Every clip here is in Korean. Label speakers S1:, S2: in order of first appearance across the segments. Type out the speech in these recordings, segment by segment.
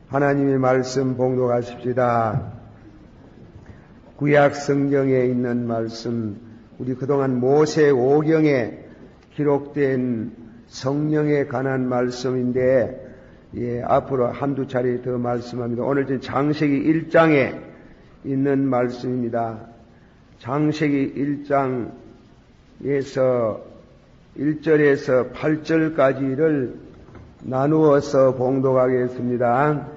S1: 하나님의 말씀 봉독하십시다. 구약 성경에 있는 말씀, 우리 그동안 모세오경에 기록된 성령에 관한 말씀인데, 앞으로 한두 차례 더 말씀합니다. 오늘 창세기 1장에 있는 말씀입니다. 창세기 1장에서 1절에서 8절까지를 나누어서 봉독하겠습니다.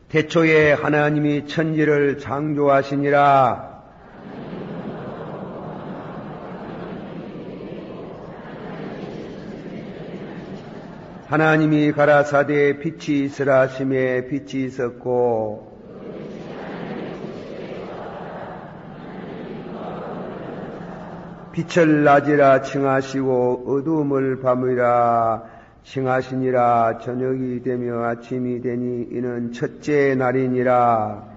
S1: 태초에 하나님이 천지를 창조하시니라. 하나님이 가라사대 빛이 있으라 하시매 빛이 있었고, 빛을 낮이라 칭하시고 어두움을 밤이라 칭하시니라. 저녁이 되며 아침이 되니 이는 첫째 날이니라.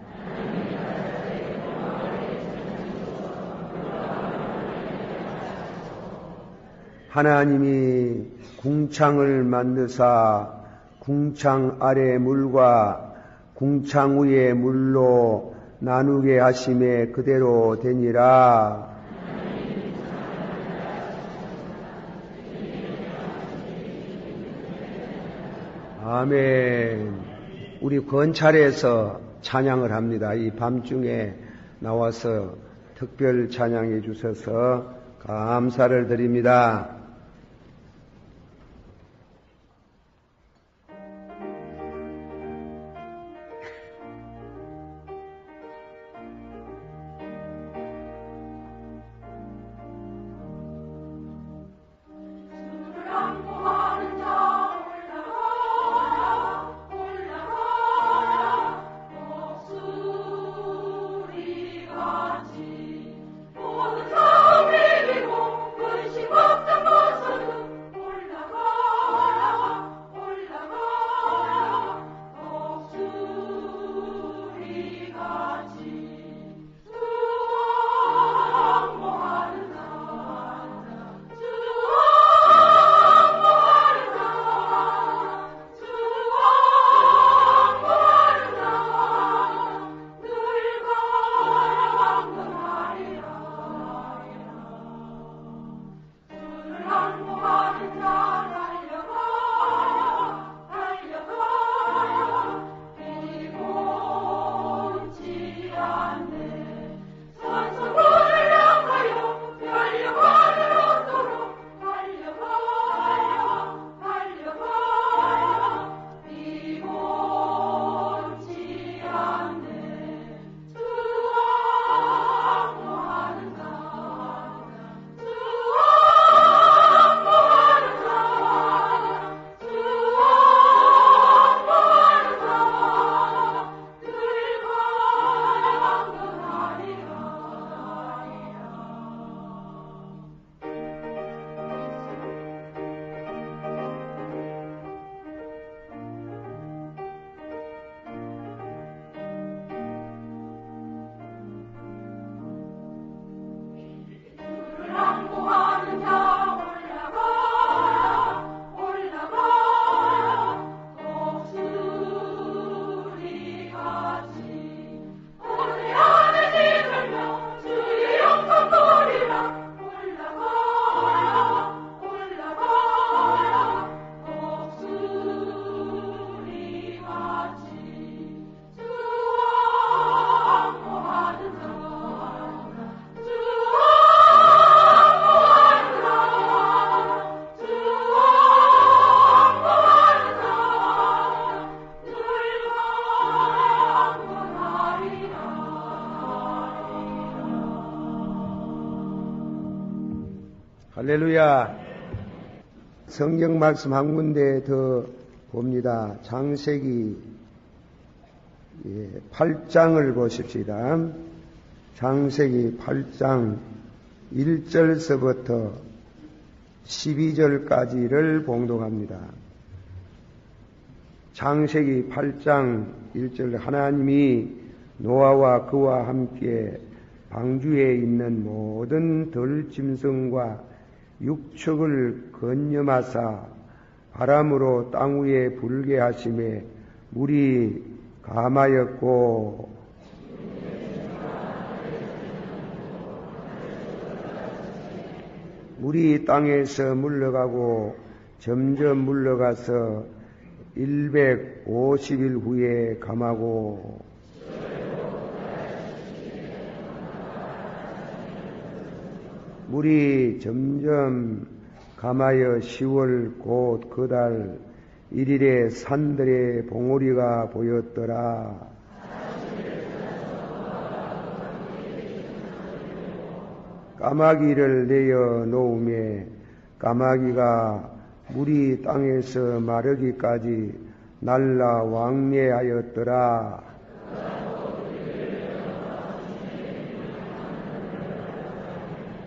S1: 하나님이 궁창을 만드사 궁창 아래 물과 궁창 위에 물로 나누게 하심에 그대로 되니라. 아멘. 우리 권찰에서 찬양을 합니다. 이 밤중에 나와서 특별 찬양해 주셔서 감사를 드립니다. 할렐루야. 성경 말씀 한 군데 더 봅니다. 창세기 8장을 보십시다. 창세기 8장 1절서부터 12절까지를 봉독합니다. 창세기 8장 1절, 하나님이 노아와 그와 함께 방주에 있는 모든 들짐승과 육축을 건념하사 바람으로 땅 위에 불게 하심에 물이 감하였고 물이 땅에서 물러가고 점점 물러가서 150일 후에 감하고 물이 점점 감하여 10월 곧 그 달 1일에 산들의 봉우리가 보였더라. 까마귀를 내어 놓음에 까마귀가 물이 땅에서 마르기까지 날라 왕래하였더라.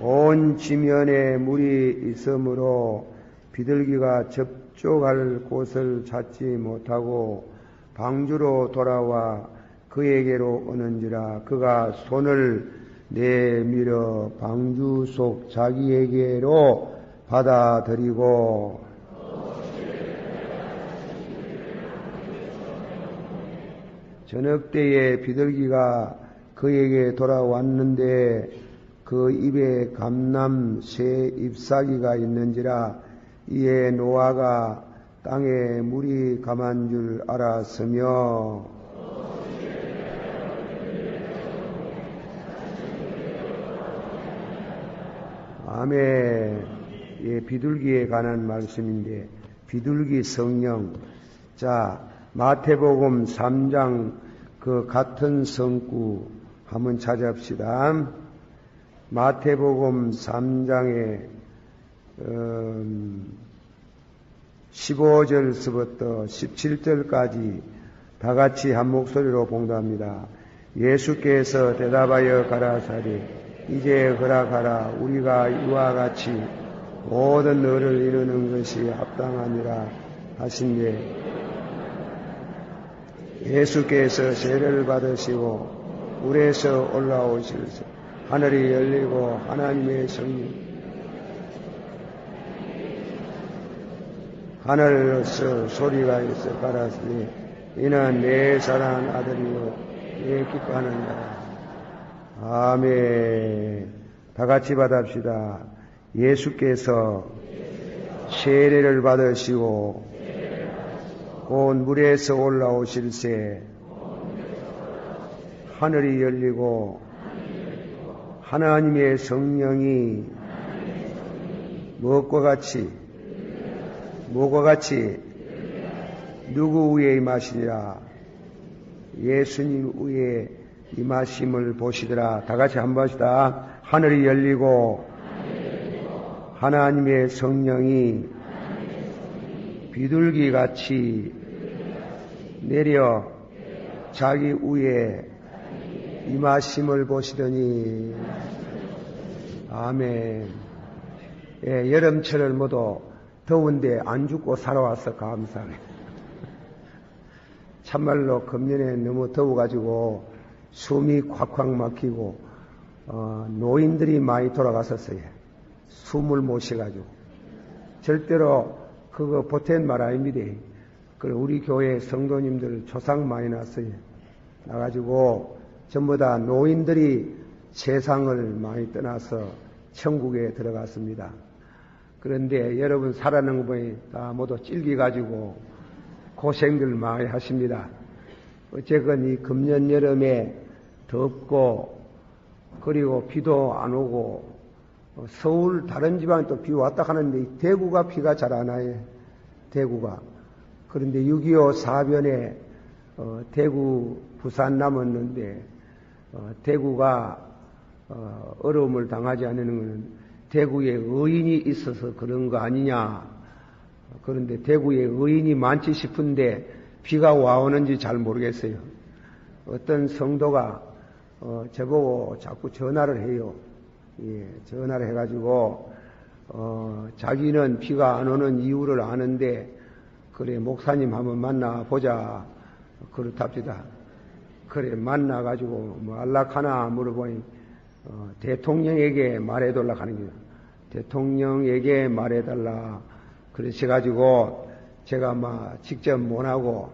S1: 온 지면에 물이 있으므로 비둘기가 접촉할 곳을 찾지 못하고 방주로 돌아와 그에게로 오는지라. 그가 손을 내밀어 방주 속 자기에게로 받아들이고 저녁 때에 비둘기가 그에게 돌아왔는데 그 입에 감람 새 잎사귀가 있는지라. 이에 노아가 땅에 물이 감한 줄 알았으며 아멘. 예, 비둘기에 관한 말씀인데 비둘기 성령. 자, 마태복음 3장 그 같은 성구 한번 찾아봅시다. 마태복음 3장에 15절서부터 17절까지 다 같이 한 목소리로 봉독합니다. 예수께서 대답하여 가라사대 이제 허락하라. 우리가 이와 같이 모든 너를 이루는 것이 합당하니라 하신데 예수께서 세례를 받으시고 물에서 올라오실세 하늘이 열리고 하나님의 성령 하늘로서 소리가 있어 가라사대 이는 내 사랑하는 아들이요 내 기뻐하는 자라. 아멘. 다 같이 받읍시다. 예수께서 세례를 받으시고 곧 물에서 올라오실새 하늘이 열리고 하나님의 성령이 무엇과 같이 누구 위에 임하시니라. 예수님 위에 임하심을 보시더라. 다 같이 한번 합시다. 하늘이 열리고 하나님의 성령이 비둘기같이 내려 자기 위에 임하심을 보시더니 아멘. 예, 여름철을 모두 더운데 안 죽고 살아와서 감사해. 참말로 금년에 너무 더워가지고 숨이 콱콱 막히고 노인들이 많이 돌아갔었어요. 숨을 못 쉬가지고. 절대로 그거 보탠 말 아닙니다. 우리 교회 성도님들 조상 많이 났어요. 나가지고 전부 다 노인들이 세상을 많이 떠나서 천국에 들어갔습니다. 그런데 여러분 살아난 거 보니 다 모두 찔기가지고 고생들 많이 하십니다. 어쨌건 이 금년 여름에 덥고 그리고 비도 안 오고 서울 다른 지방에 또 비 왔다 하는데 대구가 비가 잘 안 와요. 대구가. 그런데 6.25 사변에 대구 부산 남았는데 대구가 어려움을 당하지 않는 것은 대구에 의인이 있어서 그런 거 아니냐. 그런데 대구에 의인이 많지 싶은데 비가 와오는지 잘 모르겠어요. 어떤 성도가 저보고 자꾸 전화를 해요. 예, 전화를 해가지고 자기는 비가 안 오는 이유를 아는데 그래 목사님 한번 만나보자 그렇답니다. 그래 만나가지고 뭐 안락하나 물어보니 대통령에게 말해달라 하는 거예요. 대통령에게 말해달라. 그러셔가지고 제가 직접 못하고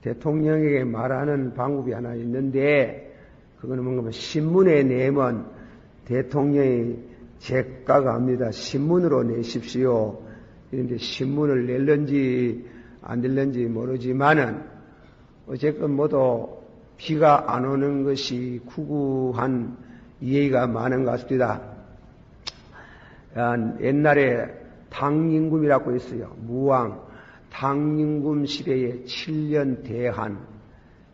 S1: 대통령에게 말하는 방법이 하나 있는데, 그거는 뭔가 신문에 내면 대통령이 제가가 합니다. 신문으로 내십시오. 이런데 신문을 낼는지 안 낼는지 모르지만은 어쨌건 모두 비가 안 오는 것이 구구한 이해가 많은 것 같습니다. 옛날에 당임금이라고 했어요. 무왕 당임금 시대에 7년 대한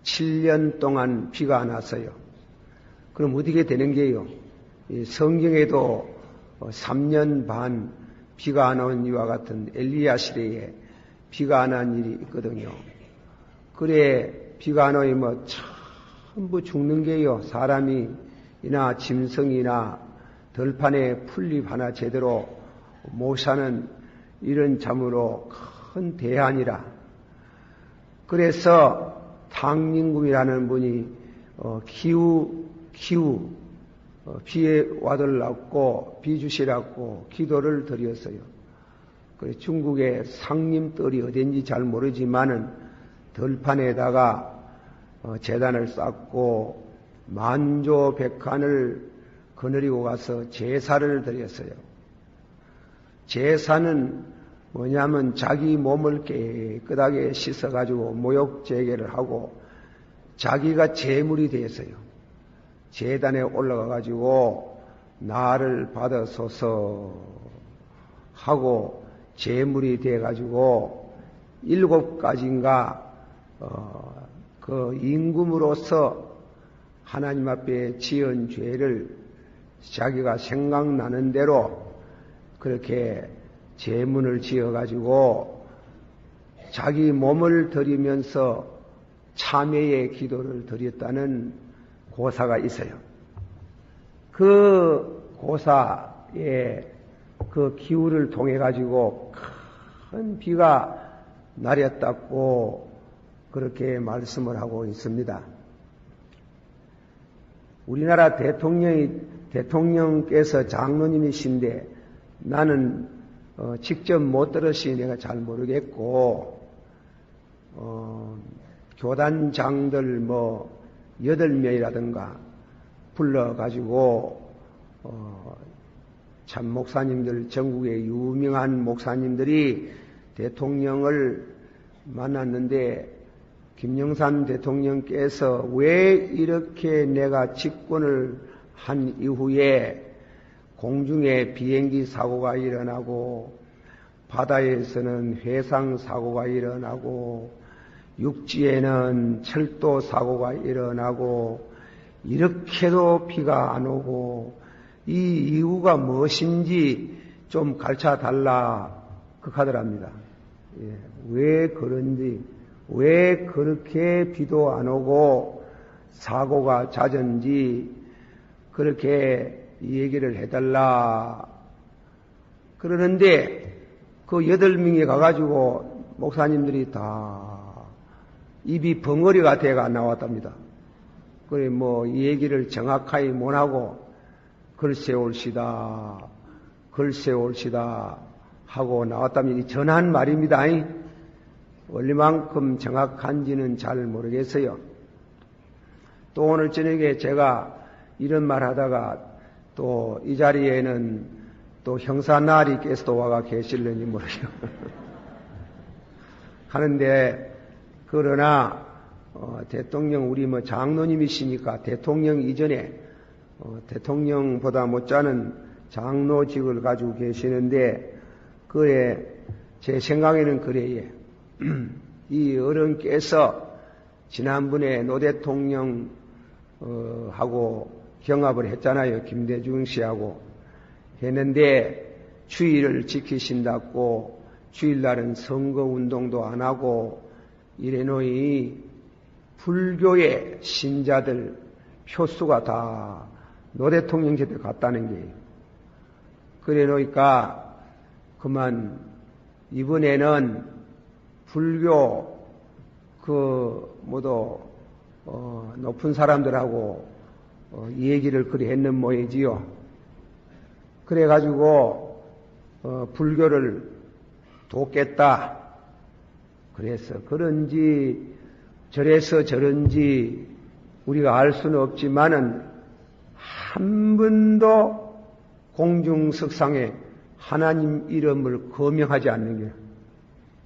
S1: 7년 동안 비가 안 왔어요. 그럼 어떻게 되는 게요? 성경에도 3년 반 비가 안 온 이와 같은 엘리야 시대에 비가 안 온 일이 있거든요. 그래 비가 안 오면 전부 죽는 게요. 사람이나 짐승이나 들판에 풀잎 하나 제대로 못 사는 이런 참으로 큰 대안이라. 그래서 당임금이라는 분이 기우 비에 와달라고 비 주시라고 기도를 드렸어요. 그래 중국의 상림뜰이 어딘지 잘 모르지만은 들판에다가 제단을 쌓고 만조백관을 거느리고 가서 제사를 드렸어요. 제사는 뭐냐면 자기 몸을 깨끗하게 씻어가지고 모욕제계를 하고 자기가 제물이 되었어요. 제단에 올라가가지고 나를 받아소서 하고 제물이 돼가지고 7가지인가 그 임금으로서 하나님 앞에 지은 죄를 자기가 생각나는 대로 그렇게 제문을 지어가지고 자기 몸을 드리면서 참회의 기도를 드렸다는 고사가 있어요. 그 고사의 그 기후를 통해 가지고 큰 비가 내렸다고 그렇게 말씀을 하고 있습니다. 우리나라 대통령께서 장로님이신데 나는 직접 못 들으시 내가 잘 모르겠고 교단장들 8명이라든가 불러가지고 참 목사님들 전국의 유명한 목사님들이 대통령을 만났는데 김영삼 대통령께서 왜 이렇게 내가 집권을 한 이후에 공중에 비행기 사고가 일어나고 바다에서는 회상 사고가 일어나고 육지에는 철도 사고가 일어나고 이렇게도 비가 안 오고 이 이유가 무엇인지 좀 가르쳐 달라 극하더랍니다. 왜 그런지, 왜 그렇게 비도 안 오고 사고가 잦은지 그렇게 얘기를 해달라 그러는데 그 8명이 가가지고 목사님들이 다 입이 벙어리가 돼가 나왔답니다. 그래 이 얘기를 정확하게 못하고 글쎄 옳시다 하고 나왔다면 전한 말입니다. 얼마만큼 정확한지는 잘 모르겠어요. 또 오늘 저녁에 제가 이런 말 하다가 또 이 자리에는 또 형사나리께서도 와가 계실는지 모르겠어요. 하는데 그러나 대통령 우리 장로님이시니까 대통령 이전에 대통령보다 못지않은 장로직을 가지고 계시는데 그에 제 생각에는 그래요. 이 어른께서 지난번에 노 대통령 하고 경합을 했잖아요. 김대중 씨하고 했는데 주의를 지키신다고 주일날은 선거운동도 안 하고 이래놓이 불교의 신자들 표수가 다 노 대통령 집에 갔다는 게요. 그래 놓으니까 그만 이번에는 불교 모두 높은 사람들하고 얘기를 그리 했는 모이지요. 그래가지고 불교를 돕겠다. 그래서 그런지 저래서 저런지 우리가 알 수는 없지만은 한 번도 공중석상에 하나님 이름을 거명하지 않는 게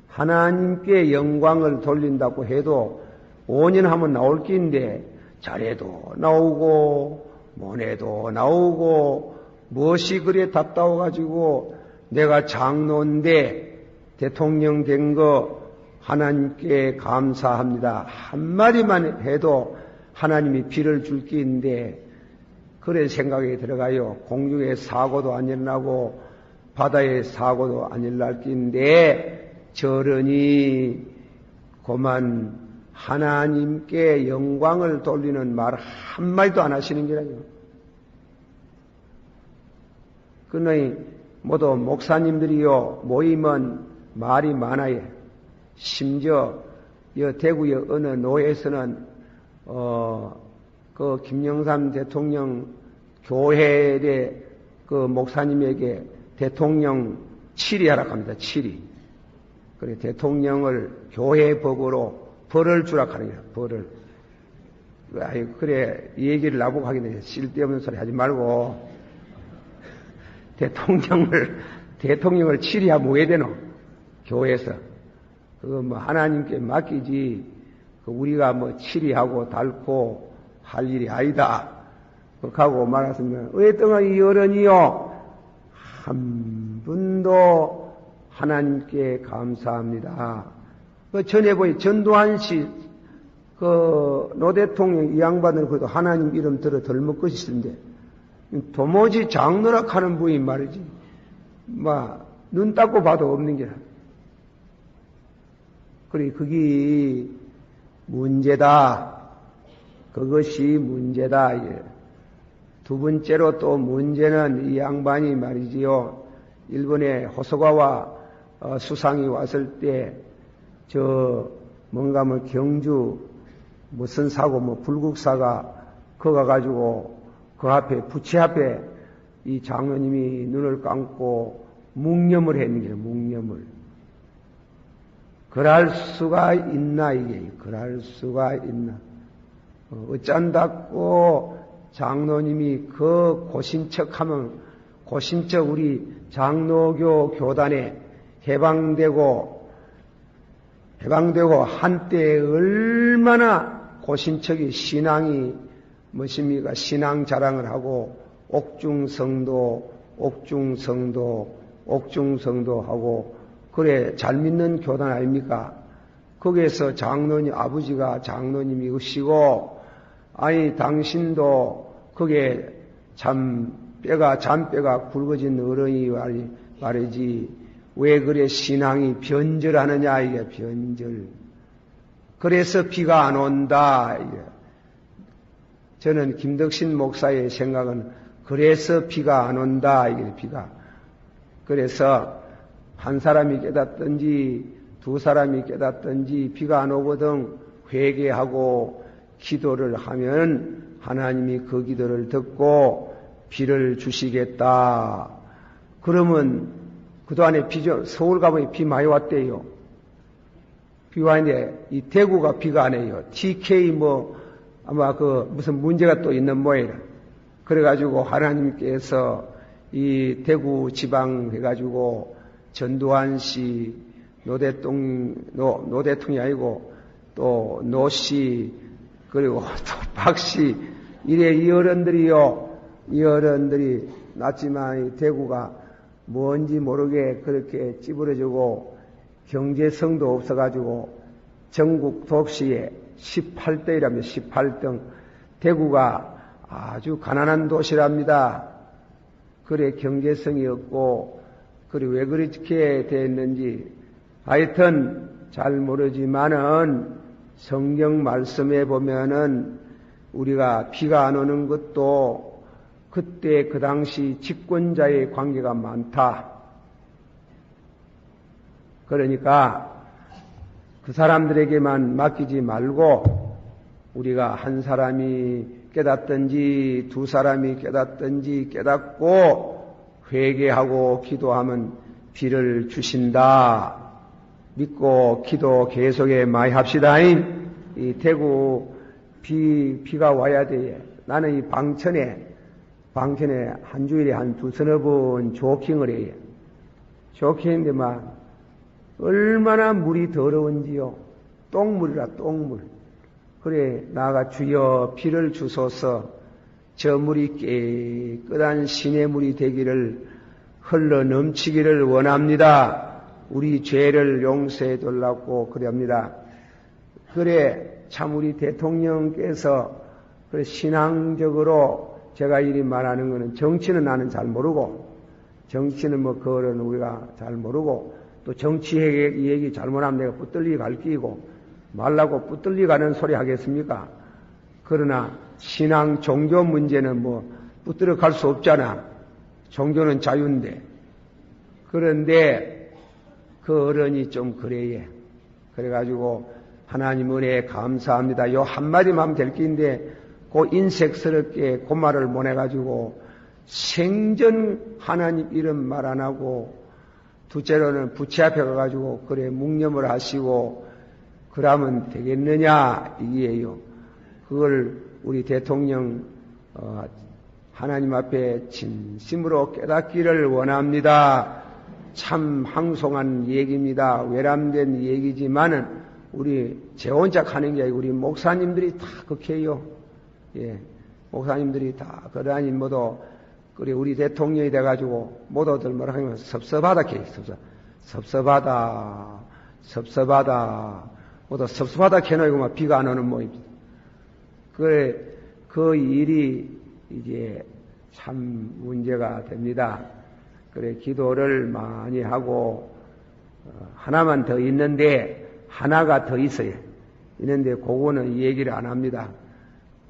S1: 하나님께 영광을 돌린다고 해도 5년 하면 나올 끼인데 잘해도 나오고 못해도 나오고 무엇이 그래 답답해가지고 내가 장로인데 대통령 된 거 하나님께 감사합니다. 한마디만 해도 하나님이 비를 줄 끼인데 그런 생각이 들어가요. 공중에 사고도 안 일어나고 바다에 사고도 안 일어날 끼인데 저러니 그만 하나님께 영광을 돌리는 말 한마디도 안 하시는 게라요. 그러니 모두 목사님들이요 모이면 말이 많아요. 심지어 대구의 어느 노회에서는 그 김영삼 대통령 교회의 그 목사님에게 대통령 치리하라고 합니다. 치리. 그래 대통령을 교회 법으로 벌을 주라 하는 거야. 벌을. 아이 그래 이 얘기를 나보고 하겠네. 쓸데없는 소리 하지 말고 대통령을 치리하면 왜 되노? 교회에서 그거 뭐 하나님께 맡기지 우리가 뭐 치리하고 닳고 할 일이 아니다. 그렇게 하고 말았으면 어떤 이 어른이요 한 분도 하나님께 감사합니다. 그 전에 보니 전두환 씨 그 노 대통령 이 양반은 그래도 하나님 이름 들어 덜먹 것이던데 도무지 장로라 하는 분이 말이지 막 눈 닦고 봐도 없는 게라. 그래 그게 문제다. 그것이 문제다. 예. 두 번째로 또 문제는 이 양반이 말이지요. 일본에 호소가와 수상이 왔을 때 뭔가 뭐 경주 무슨 사고 뭐 불국사가 거가 가지고 그 앞에 부채 앞에 이 장로님이 눈을 감고 묵념을 했는 게요. 묵념을. 그럴 수가 있나 이게. 그럴 수가 있나. 어쩐다고 장로님이 그 고신척하면 고신척 우리 장로교 교단에 해방되고 한때 얼마나 고신척이 신앙이 무엇입니까? 신앙 자랑을 하고 옥중성도 하고 그래 잘 믿는 교단 아닙니까? 거기에서 장로님 아버지가 장로님이시고 아니 당신도 그게 잔뼈가 굵어진 어른이 말이지 왜 그래 신앙이 변절하느냐 이게 변절. 그래서 비가 안 온다. 이게. 저는 김덕신 목사의 생각은 그래서 비가 안 온다 이게 비가. 그래서 한 사람이 깨닫든지 두 사람이 깨닫든지 비가 안 오거든 회개하고 기도를 하면 하나님이 그 기도를 듣고 비를 주시겠다. 그러면 그동안에 서울 가보니 비 많이 왔대요. 비 왔는데 이 대구가 비가 안 해요. TK 아마 무슨 문제가 또 있는 모양이라. 그래가지고 하나님께서 이 대구 지방 해가지고 전두환 씨 노대통령이 아니고 또 노씨 그리고 또 박씨 이래 이 어른들이 났지만 이 대구가 뭔지 모르게 그렇게 찌부러지고 경제성도 없어가지고 전국 도시에 18등이랍니다. 18등. 대구가 아주 가난한 도시랍니다. 그래 경제성이 없고 그래 왜 그렇게 됐는지 하여튼 잘 모르지만은 성경 말씀에 보면은 우리가 비가 안 오는 것도 그때 그 당시 집권자의 관계가 많다. 그러니까 그 사람들에게만 맡기지 말고 우리가 한 사람이 깨닫든지 두 사람이 깨닫든지 깨닫고 회개하고 기도하면 비를 주신다. 믿고 기도 계속에 많이 합시다. 이 대구 비가 와야 돼. 나는 이 방천에 한 주일에 한 두서너 번 조킹을 해. 조킹인데만 얼마나 물이 더러운지요. 똥물이라 똥물. 그래 나가 주여 비를 주소서 저 물이 깨끗한 신의 물이 되기를 흘러 넘치기를 원합니다. 우리 죄를 용서해 달라고 그럽니다. 그래 참 우리 대통령께서 그래 신앙적으로 제가 이리 말하는 것은 정치는 나는 잘 모르고 정치는 뭐 그거는 우리가 잘 모르고 또 정치 얘기 잘못하면 내가 붙들리 갈끼고 말라고 붙들리 가는 소리 하겠습니까? 그러나 신앙 종교 문제는 뭐 붙들어 갈 수 없잖아. 종교는 자유인데. 그런데 그 어른이 좀 그래요. 그래가지고 하나님 은혜에 감사합니다. 요 한마디만 하면 될 게인데 그 인색스럽게 그 말을 못 해가지고 생전 하나님 이름 말 안 하고 둘째로는 부채 앞에 가가지고 그래 묵념을 하시고 그러면 되겠느냐 이게요. 그걸 우리 대통령 하나님 앞에 진심으로 깨닫기를 원합니다. 참 황송한 얘기입니다. 외람된 얘기지만은 우리 제 혼자 하는 게 아니고 우리 목사님들이 다 그렇게 해요. 예, 목사님들이 다 그러니 모두 그래 우리 대통령이 돼가지고 모두들 뭐라 하면 섭섭하다 캐 섭섭하다 모두 섭섭하다 캐놓고 막 비가 안 오는 모입니다. 그래 그 일이 이제 참 문제가 됩니다. 그래 기도를 많이 하고 하나만 더 있는데 하나가 더 있어요. 있는데 그거는 얘기를 안 합니다.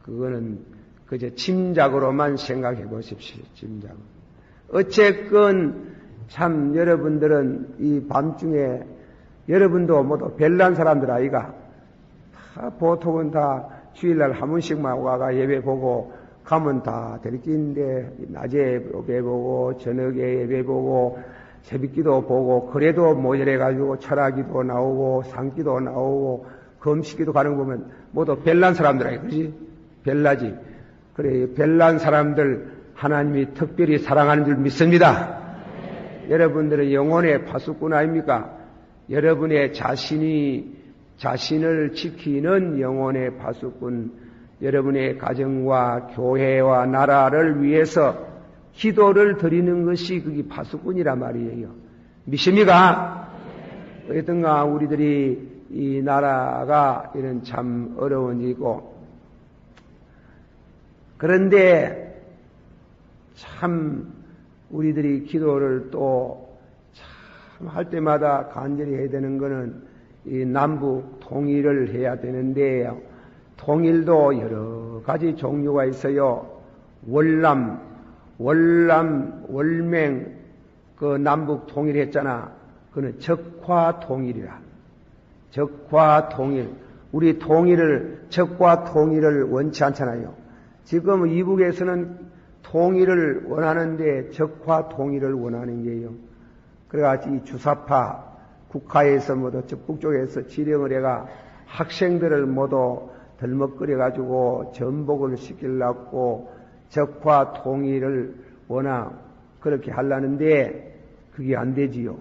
S1: 그거는 그저 짐작으로만 생각해 보십시오. 짐작. 어쨌건 참 여러분들은 이 밤중에 여러분도 모두 별난 사람들 아이가 다 보통은 다 주일날 한 번씩만 와가 예배 보고 가면 다 될긴데 낮에 예배 보고 저녁에 예배 보고 새벽기도 보고 그래도 모자래가지고 철학기도 나오고 상기도 나오고 금식기도 가는 거 보면 모두 별난 사람들 아이가 그렇지? 별나지. 그래 별난 사람들 하나님이 특별히 사랑하는 줄 믿습니다. 여러분들은 영혼의 파수꾼 아닙니까? 여러분의 자신을 지키는 영혼의 파수꾼, 여러분의 가정과 교회와 나라를 위해서 기도를 드리는 것이 그게 파수꾼이란 말이에요. 믿습니까? 어쨌든가 우리들이 이 나라가 이런 참 어려운 일이고 그런데 참 우리들이 기도를 또 참 할 때마다 간절히 해야 되는 것은 이 남북 통일을 해야 되는데 통일도 여러 가지 종류가 있어요. 월남, 월맹 그 남북 통일했잖아. 그는 적화 통일이라. 적화 통일. 우리 적과 통일을 원치 않잖아요. 지금 이북에서는 통일을 원하는데 적화 통일을 원하는 게요. 그래가지고 이 주사파 국가에서 모두 북쪽에서 지령을 해가 학생들을 모두 덜먹거려가지고 전복을 시키려고 적화 통일을 원하 그렇게 하려는데 그게 안 되지요.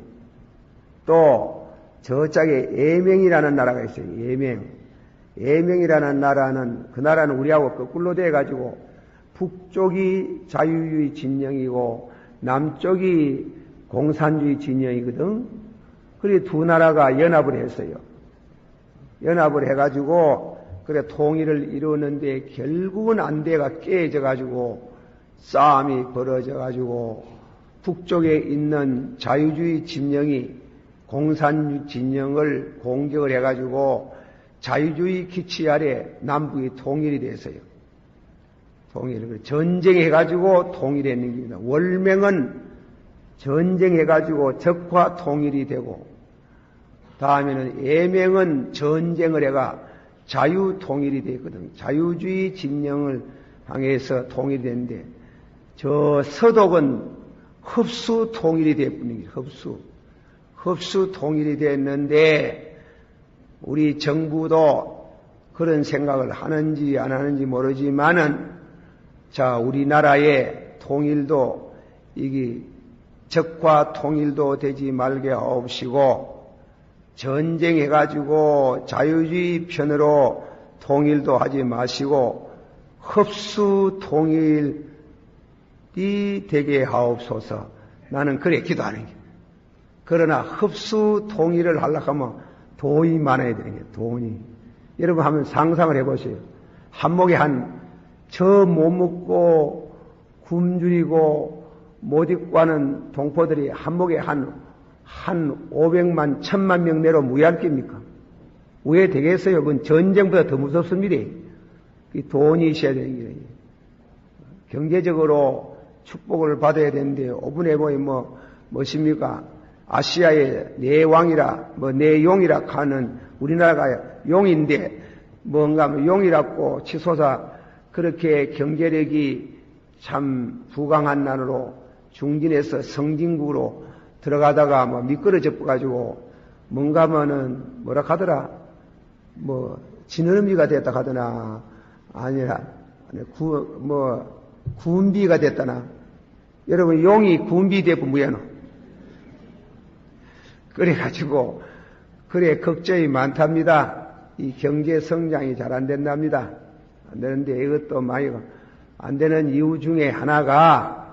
S1: 또 저짝에 예명이라는 나라가 있어요. 예명이라는 나라는 그 나라는 우리하고 거꾸로 돼가지고 북쪽이 자유주의 진영이고 남쪽이 공산주의 진영이거든. 그래 두 나라가 연합을 했어요. 연합을 해가지고 그래 통일을 이루었는데 결국은 안대가 깨져가지고 싸움이 벌어져가지고 북쪽에 있는 자유주의 진영이 공산주의 진영을 공격을 해가지고 자유주의 기치 아래 남북이 통일이 됐어요. 통일을 전쟁해가지고 통일했는 겁니다. 월맹은 전쟁해가지고 적화 통일이 되고 다음에는 예명은 전쟁을 해가 자유 통일이 되거든. 자유주의 진영을 향해서 통일이 되는데 저 서독은 흡수 통일이 되어버린 거예요. 흡수 통일이 됐는데 우리 정부도 그런 생각을 하는지 안 하는지 모르지만은 자, 우리나라의 통일도 이게 적과 통일도 되지 말게 하옵시고 전쟁해가지고 자유주의 편으로 통일도 하지 마시고 흡수 통일이 되게 하옵소서. 나는 그래 기도하는 게. 그러나 흡수 통일을 하려고 하면 돈이 많아야 되는 게 돈이. 여러분 한번 상상을 해보세요. 한목에 저 못 먹고 굶주리고 못 입고 하는 동포들이 한목에 한 500만, 1000만 명 내로 무해할 겁니까? 왜 되겠어요? 그건 전쟁보다 더 무섭습니다. 돈이 있어야 되는 거예요. 경제적으로 축복을 받아야 되는데, 5분에 뭐십니까? 아시아의 네 왕이라, 네 용이라 하는 우리나라가 용인데, 뭔가 용이라고 치솟아 그렇게 경제력이 참 부강한 나라로 중진에서 성진국으로 들어가다가 미끄러져 가지고 뭔가 뭐라 하더라? 진어름지가 됐다 하더나 아니라 군비가 됐다나. 여러분 용이 군비 되고 무예노. 그래가지고 그래 걱정이 많답니다. 이 경제 성장이 잘 안 된답니다. 안 되는데 이것도 많이 안 되는 이유 중에 하나가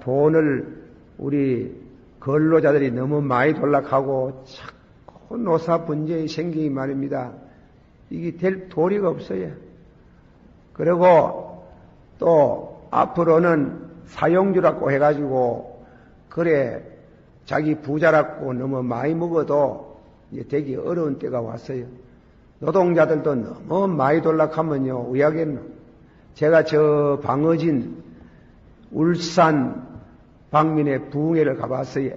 S1: 돈을 우리 근로자들이 너무 많이 돌락하고 자꾸 노사 분쟁이 생기기 말입니다. 이게 될 도리가 없어요. 그리고 또 앞으로는 사용주라고 해가지고 그래 자기 부자라고 너무 많이 먹어도 이제 되기 어려운 때가 왔어요. 노동자들도 너무 많이 돌락하면요 왜 하겠노? 제가 저 방어진 울산 방민의 부흥회를 가봤어요.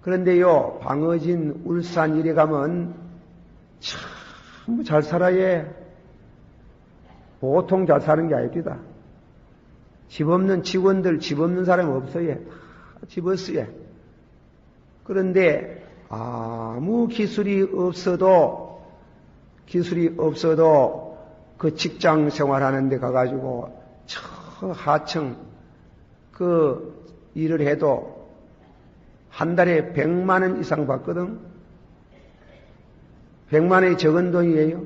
S1: 그런데요 방어진 울산 이래 가면 참 잘 살아요. 보통 잘 사는 게 아닙니다. 집 없는 직원들, 집 없는 사람이 없어요. 다 집 없어요. 그런데 아무 기술이 없어도 그 직장 생활하는 데 가가지고 저 하층 그 일을 해도 한 달에 100만 원 이상 받거든. 100만 원이 적은 돈이에요.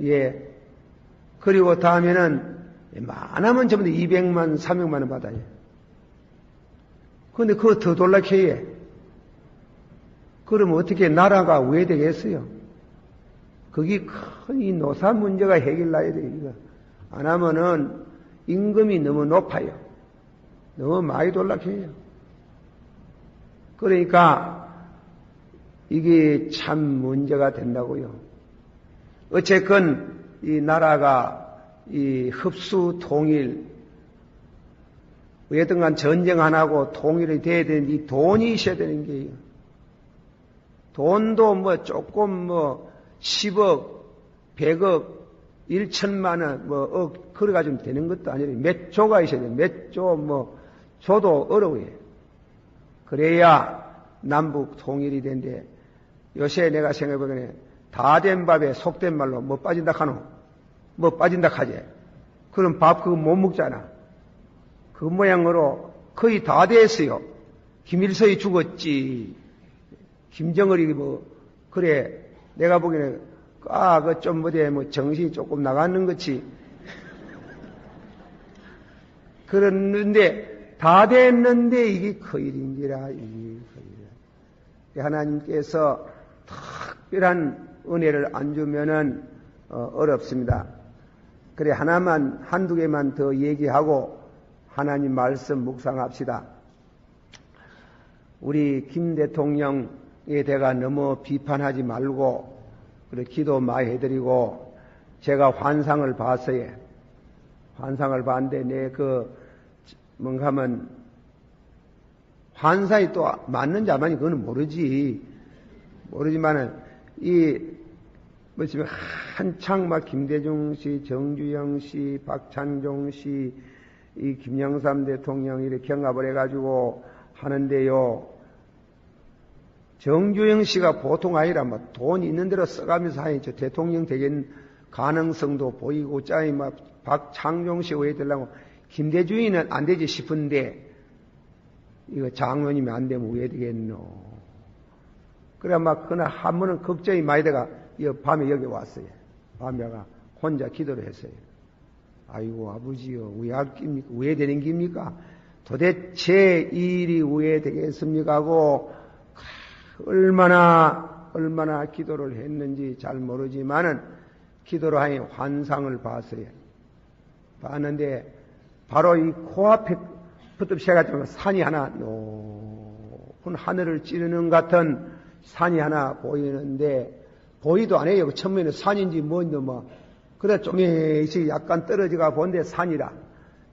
S1: 예. 그리고 다음에는 많으면 전부 다 200만, 300만 원 받아요. 그런데 그거 더 놀라켜요. 그러면 어떻게 나라가 왜 되겠어요? 거기 큰 이 노사 문제가 해결나야 돼요. 이거. 안 하면은 임금이 너무 높아요. 너무 많이 놀라켜요. 그러니까 이게 참 문제가 된다고요. 어쨌건 이 나라가 이 흡수 통일, 어쨌든간 전쟁 안 하고 통일이 돼야 되는 이 돈이 있어야 되는 게요. 돈도 조금 10억, 100억, 1천만 원, 억, 그래가지고 되는 것도 아니라 몇 조가 있어야 돼요. 몇 조, 조도 어려워요. 그래야 남북 통일이 된대. 요새 내가 생각해보기에 다 된 밥에 속된 말로 뭐 빠진다 하노? 뭐 빠진다 하지? 그럼 밥 그거 못 먹잖아. 그 모양으로 거의 다 됐어요. 김일성이 죽었지. 김정을이 그래. 내가 보기에는, 좀 정신이 조금 나가는 거지. 그랬는데, 다 됐는데, 이게 커일인지라, 이게 커일이라. 하나님께서 특별한 은혜를 안 주면은, 어렵습니다. 그래, 한두 개만 더 얘기하고, 하나님 말씀 묵상합시다. 우리 김 대통령에 대가 너무 비판하지 말고, 그래, 기도 많이 해드리고, 제가 환상을 봤어요. 환상을 봤는데, 뭔가 하면, 환상이 또 맞는지 안 맞는지 그거는 모르지만은, 한창 김대중 씨, 정주영 씨, 박찬종 씨, 이 김영삼 대통령 이렇게 경합을 해가지고 하는데요. 정주영 씨가 보통 아니라 막 돈 있는 대로 써가면서 하니 저 대통령 되겠는 가능성도 보이고 짜이 막 박창종 씨 왜 되려고 김대중이는 안 되지 싶은데 이거 장로님이 안 되면 왜 되겠노. 그래 막 그날 한 번은 걱정이 많이 돼가 밤에 여기 왔어요. 밤에 가 혼자 기도를 했어요. 아이고 아버지요 왜 되는 겁니까? 도대체 이 일이 왜 되겠습니까? 하고 얼마나 기도를 했는지 잘 모르지만은 기도를 하니 환상을 봤어요. 봤는데 바로 이 코앞에부터 시작하지만 산이 하나 높은 하늘을 찌르는 같은 산이 하나 보이는데 보이도 안 해요. 처음에는 산인지 뭔지 뭐 그래 좀 약간 떨어져가 본데 산이라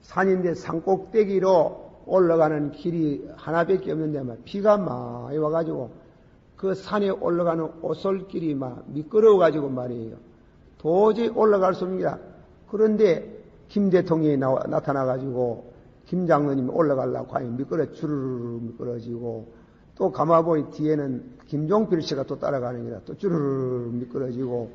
S1: 산인데 산꼭대기로 올라가는 길이 하나밖에 없는데 막 비가 많이 와가지고 그 산에 올라가는 오솔길이 막 미끄러워가지고 말이에요. 도저히 올라갈 수 없습니다. 그런데 김 대통령이 나타나가지고 김 장로님이 올라가려고 하니 주르르 미끄러지고 또 가마보니 뒤에는 김종필 씨가 또 따라가는 게라 또 주르르 미끄러지고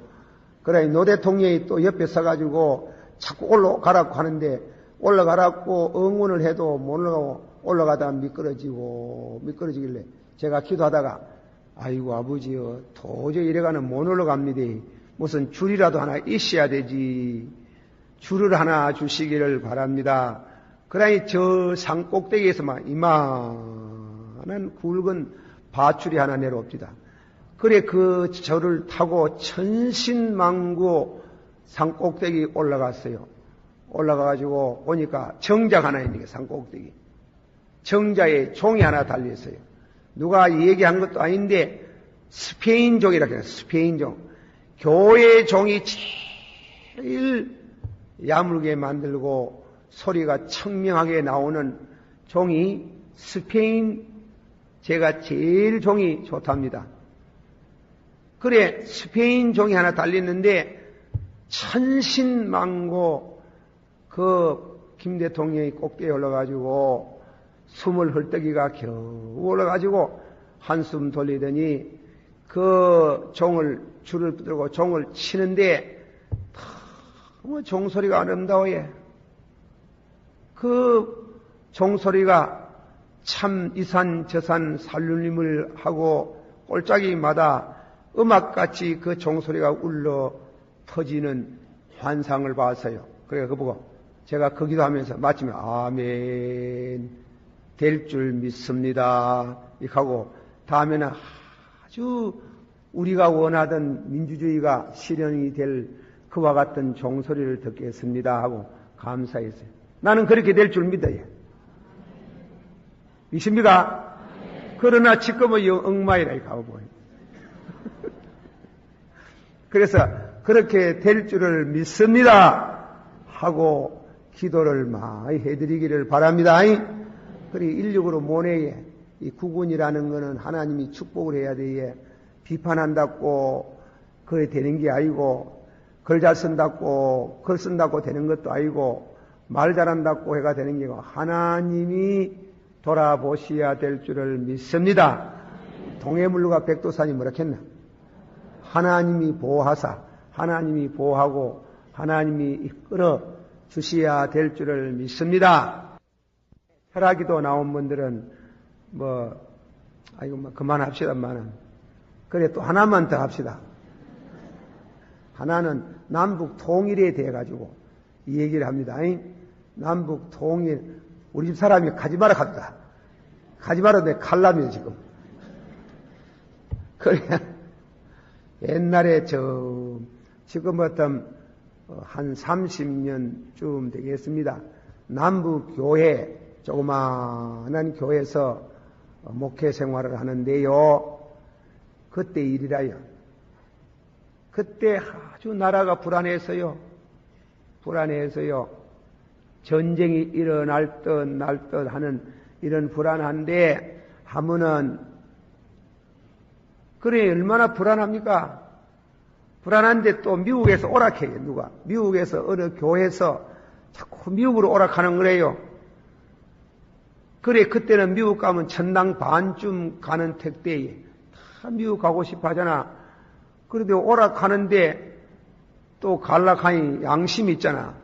S1: 그래 노 대통령이 또 옆에 서가지고 자꾸 올라가라고 하는데 올라가라고 응원을 해도 못 올라가고 올라가다가 미끄러지길래 제가 기도하다가 아이고 아버지요 도저히 이래가는 못 올라갑니다. 무슨 줄이라도 하나 있어야 되지. 줄을 하나 주시기를 바랍니다. 그러니 저 산 꼭대기에서만 이만한 굵은 밧줄이 하나 내려옵니다. 그래 그 저를 타고 천신만고 산 꼭대기 올라갔어요. 올라가가지고 보니까 정자가 하나 있는 게 산 꼭대기. 정자에 종이 하나 달려있어요. 누가 얘기한 것도 아닌데 스페인종이라고 해요. 스페인종. 교회 종이 제일 야물게 만들고 소리가 청명하게 나오는 종이 스페인 제가 제일 종이 좋답니다. 그래 스페인 종이 하나 달렸는데 천신만고 그 김 대통령이 꼭대기에 올라가지고 숨을 헐떡이가 겨우 올라가지고 한숨 돌리더니 그 줄을 들고 종을 치는데 너무 종소리가 아름다워요. 그 종소리가 참 이산 저산 살률림을 하고 꼴짝이마다 음악같이 그 종소리가 울려 터지는 환상을 봤어요. 그래 그거 보고 제가 그 기도하면서 마침에 아멘 될 줄 믿습니다. 이렇게 하고 다음에는 아주 우리가 원하던 민주주의가 실현이 될 그와 같은 종소리를 듣겠습니다 하고 감사했어요. 나는 그렇게 될 줄 믿어요. 믿습니까? 그러나 지금은 엉망이라 이렇게 하고 보여요. 그래서 그렇게 될 줄을 믿습니다 하고 기도를 많이 해드리기를 바랍니다. 그리 인력으로 모내에 이 구군이라는 것은 하나님이 축복을 해야 돼. 비판한다고 그래 되는 게 아니고 글 잘 쓴다고 글 쓴다고 되는 것도 아니고 말 잘한다고 해가 되는 게 아니고 하나님이 돌아보셔야 될 줄을 믿습니다. 동해물루가 백두산이 뭐라 했나? 하나님이 보호하사 하나님이 보호하고 하나님이 이끌어 주셔야 될 줄을 믿습니다. 철학기도 나온 분들은 그만합시다만은 그래 또 하나만 더 합시다. 하나는 남북 통일에 대해 가지고 이 얘기를 합니다. 남북 통일 우리 집 사람이 가지 마라 합니다. 가지 마라 내 칼라면 지금. 그래 옛날에 지금 어떤 한 30년쯤 되겠습니다. 남북 교회 조그마한 교회에서 목회 생활을 하는데요. 그때 일이라요. 그때 아주 나라가 불안해서요. 전쟁이 일어날 듯 날 듯 하는 이런 불안한데 하면은 그래 얼마나 불안합니까? 불안한데 또 미국에서 오락해요. 누가? 미국에서 어느 교회에서 자꾸 미국으로 오락하는 거래요. 그래 그때는 미국 가면 천당 반쯤 가는 택배에 참 미국 가고 싶어 하잖아. 그런데 오락하는데 또 갈락하니 양심이 있잖아.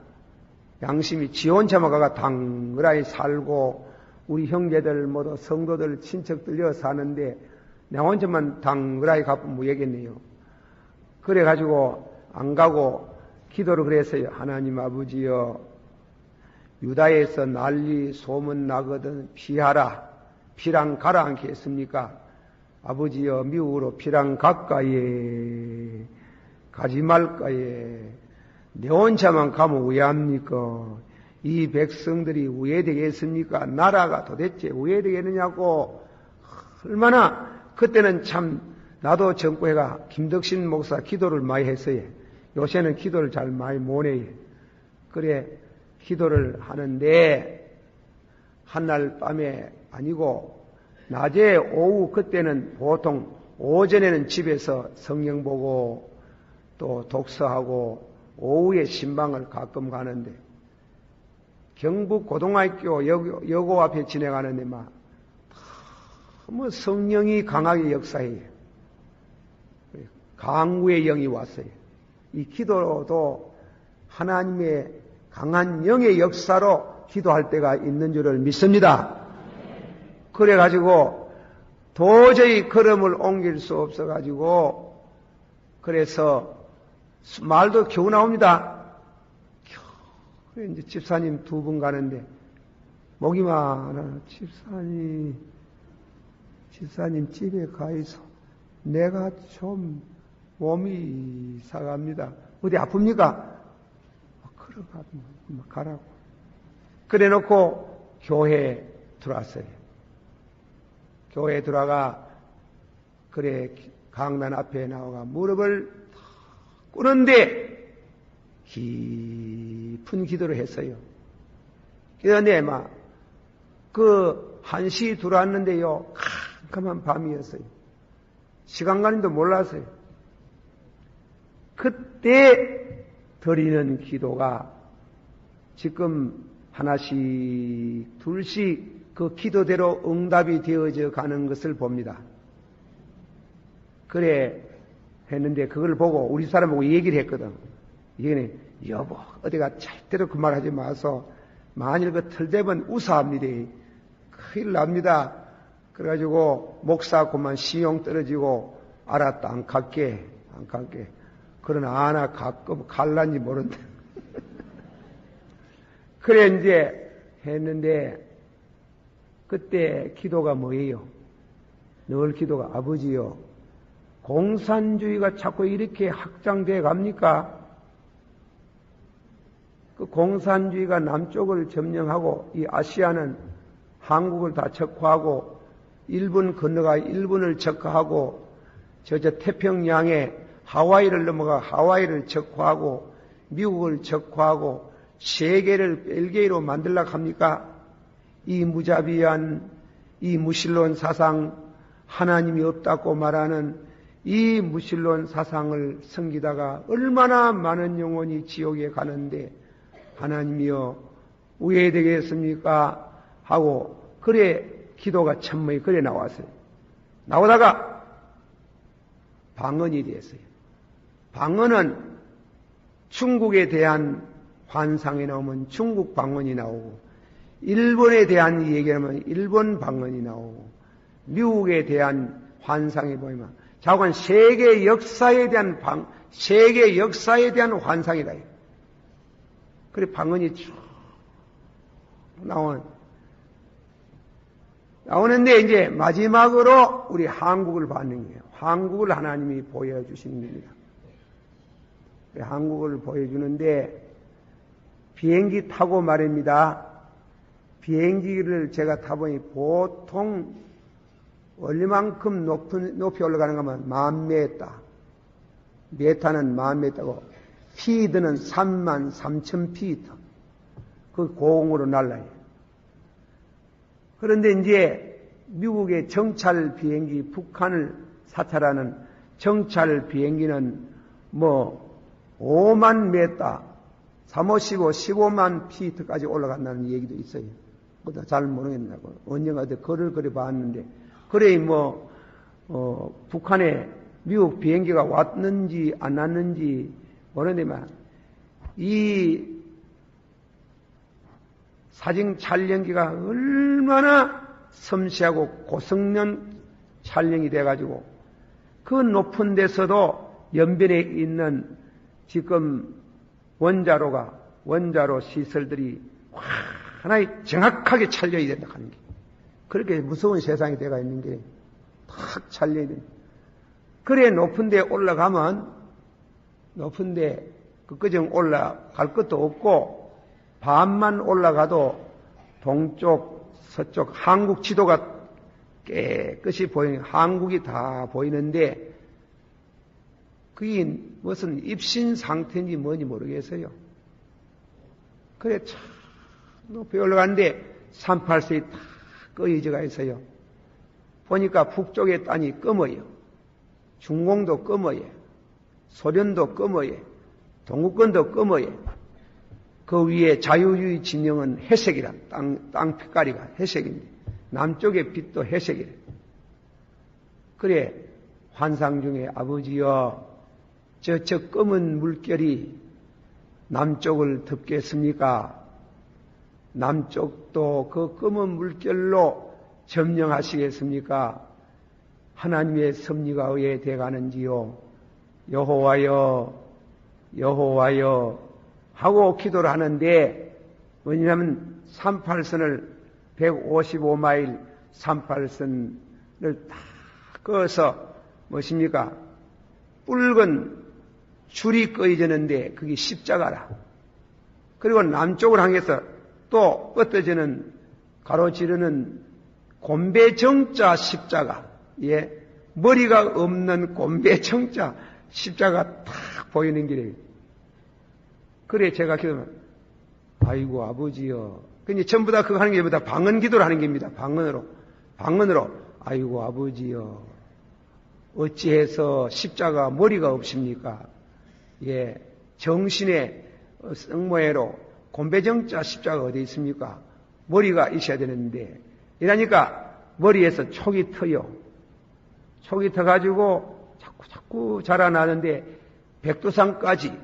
S1: 양심이 지 혼자만 가가 당그라이 살고 우리 형제들 모두 성도들 친척들 여 사는데 나 혼자만 당그라이 가면 뭐겠네요. 그래가지고 안 가고 기도를 그랬어요. 하나님 아버지여, 유다에서 난리 소문 나거든 피하라. 피랑 가라 않겠습니까? 아버지여, 미국으로 피랑 가까이에 가지 말까에. 내 혼자만 가면 왜 합니까? 이 백성들이 왜 되겠습니까? 나라가 도대체 왜 되겠느냐고. 얼마나 그때는 참 나도 정부회가 김덕신 목사 기도를 많이 했어요. 요새는 기도를 잘 많이 못해요. 그래 기도를 하는데 한날 밤에 아니고 낮에 오후, 그때는 보통 오전에는 집에서 성경 보고 또 독서하고 오후에 신방을 가끔 가는데 경북 고등학교 여고 앞에 지나가는데 막 너무 성령이 강하게 역사해요. 강구의 영이 왔어요. 이 기도도 하나님의 강한 영의 역사로 기도할 때가 있는 줄을 믿습니다. 그래가지고 도저히 걸음을 옮길 수 없어가지고 그래서 말도 겨우 나옵니다. 그래 이제 집사님 2분 가는데 목이 많아. 집사님 집에 가 있어. 내가 좀 몸이 이상합니다. 어디 아픕니까? 그래 가라고. 그래 놓고 교회에 들어왔어요. 교회에 들어가 그래 강단 앞에 나와가 무릎을 꿇는데 깊은 기도를 했어요. 그런데 막 그 1시 들어왔는데요. 캄캄한 밤이었어요. 시간 가는 줄 몰랐어요. 그때 드리는 기도가 지금 하나씩 둘씩 그 기도대로 응답이 되어져 가는 것을 봅니다. 그래 했는데 그걸 보고 우리 사람 보고 얘기를 했거든. 이게 여보 어디가 절대로 그 말 하지 마서 만일 그 틀대면 우사합니다. 큰일 납니다. 그래가지고 목사 그만 신용 떨어지고 알았다 안 갈게. 그러나 아나 가끔 갈란지 모른다. 그래 이제 했는데 그때 기도가 뭐예요? 늘 기도가 아버지요. 공산주의가 자꾸 이렇게 확장돼 갑니까? 그 공산주의가 남쪽을 점령하고 이 아시아는 한국을 다 척화하고 일본 건너가 일본을 척화하고 저 태평양에 하와이를 넘어가 하와이를 척화하고 미국을 척화하고 세계를 벨기에로 만들려고 합니까? 이 무자비한 이 무신론 사상, 하나님이 없다고 말하는 이 무신론 사상을 섬기다가 얼마나 많은 영혼이 지옥에 가는데 하나님이여 왜 되겠습니까? 하고 그래 기도가 천문이 그래 나왔어요. 나오다가 방언이 됐어요. 방언은 중국에 대한 환상이 나오면 중국 방언이 나오고 일본에 대한 얘기하면 일본 방언이 나오고 미국에 대한 환상이 보이면 자관 세계 역사에 대한 환상이다. 그래 방언이 쭉 나오는데 이제 마지막으로 우리 한국을 받는 거예요. 한국을 하나님이 보여주시는 겁니다. 한국을 보여주는데 비행기 타고 말입니다. 비행기를 제가 타보니 보통 얼마만큼 높이 올라가는 거면 10,000m. 메타는 10,000m고 피드는 33,000피트. 그 고공으로 날라요. 그런데 이제 미국의 정찰 비행기, 북한을 사찰하는 정찰 비행기는 5만 메타, 15만 피트까지 올라간다는 얘기도 있어요. 그것도 잘 모르겠나고. 언젠가 글을 그려 봤는데, 그래, 북한에 미국 비행기가 왔는지 안 왔는지 모르는데만 이 사진 촬영기가 얼마나 섬세하고 고성능 촬영이 돼가지고 그 높은 데서도 연변에 있는 지금 원자로 시설들이 하나의 정확하게 촬영이 된다 하는 게 그렇게 무서운 세상이 돼가 있는 게 탁 촬영이 된다. 그래 높은데 올라가면 높은데 그까지 올라갈 것도 없고 반만 올라가도 동쪽 서쪽 한국 지도가 깨끗이 보이는 한국이 다 보이는데 그게 무슨 입신 상태인지 뭔지 모르겠어요. 그래 참 높이 올라가는데 38선이 다 꺼이져가 있어요. 보니까 북쪽의 땅이 검어요. 중공도 검어요. 소련도 검어요. 동구권도 검어요. 그 위에 자유주의 진영은 회색이라 땅 빛깔이가 회색인데 남쪽의 빛도 회색이래. 그래 환상 중에 아버지여 저 검은 물결이 남쪽을 덮겠습니까? 남쪽도 그 검은 물결로 점령하시겠습니까? 하나님의 섭리가 의해 돼가는지요? 여호와여 하고 기도를 하는데 왜냐하면 38선을 155마일 38선을 다 그어서 무엇입니까? 붉은 줄이 꺼져는데 그게 십자가라. 그리고 남쪽을 향해서 또 뻗어지는 가로지르는 곰배정자 십자가. 예, 머리가 없는 곰배정자 십자가 탁 보이는 길이에요. 그래 제가 기도하면 아이고 아버지여. 근데 전부 다 그거 하는 게 뭐다 방언 기도를 하는 겁니다. 방언으로 아이고 아버지여. 어찌해서 십자가 머리가 없습니까? 예, 정신의 성모회로 곰배정자 십자가 어디 있습니까? 머리가 있어야 되는데 이러니까 머리에서 촉이 터요. 촉이 터가지고 자꾸 자라나는데 백두산까지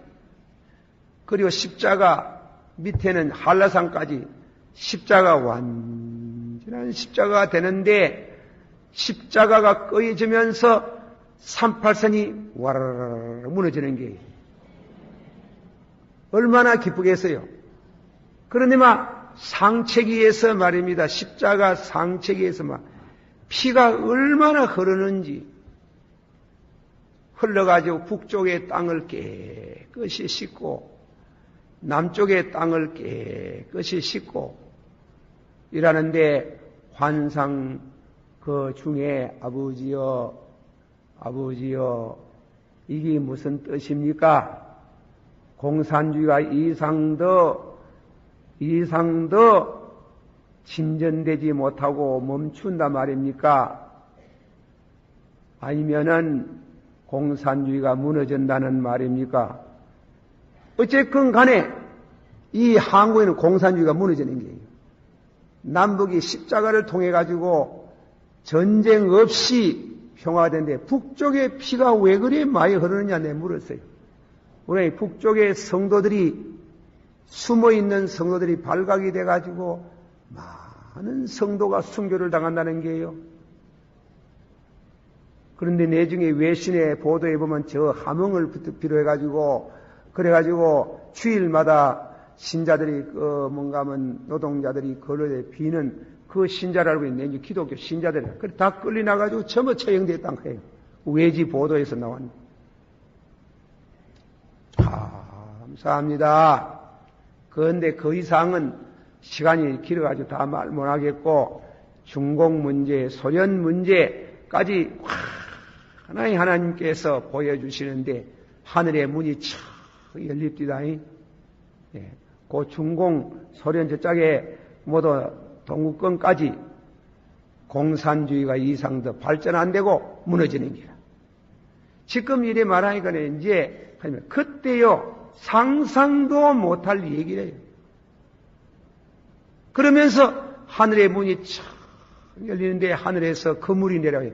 S1: 그리고 십자가 밑에는 한라산까지 십자가 완전한 십자가가 되는데 십자가가 꺼져지면서 38선이 와라라라 무너지는 게 얼마나 기쁘겠어요. 그런데 막 상체기에서 말입니다. 십자가 상체기에서 막 피가 얼마나 흐르는지 흘러가지고 북쪽의 땅을 깨끗이 씻고 남쪽의 땅을 깨끗이 씻고 이라는데 환상 그 중에 아버지여 이게 무슨 뜻입니까? 공산주의가 이상더 진전되지 못하고 멈춘다 말입니까? 아니면은 공산주의가 무너진다는 말입니까? 어쨌건 간에 이 한국에는 공산주의가 무너지는 게예요. 남북이 십자가를 통해 가지고 전쟁 없이 평화된데 북쪽의 피가 왜 그리 많이 흐르느냐 내 물었어요. 우리 북쪽의 성도들이 숨어있는 성도들이 발각이 돼가지고 많은 성도가 순교를 당한다는 게요. 그런데 내중에 외신의 보도에 보면 저 함흥을 필요해가지고 그래가지고 주일마다 신자들이 뭔가 하면 노동자들이 걸어대 비는 그 신자라고 있네. 기독교 신자들. 그래 다 끌려나가지고 전부 처형됐다는 거예요. 외지 보도에서 나왔네. 감사합니다. 그런데 그 이상은 시간이 길어가지고 다 말 못하겠고 중공 문제, 소련 문제까지 하나의 하나님께서 보여주시는데 하늘의 문이 촥 열립디다. 예. 그 중공, 소련 저짝에 모두 동구권까지 공산주의가 이상 더 발전 안 되고 무너지는 게라. 지금 이래 말하니까 이제 그때요 상상도 못할 얘기래요. 그러면서 하늘의 문이 촥 열리는데 하늘에서 그물이 내려와요.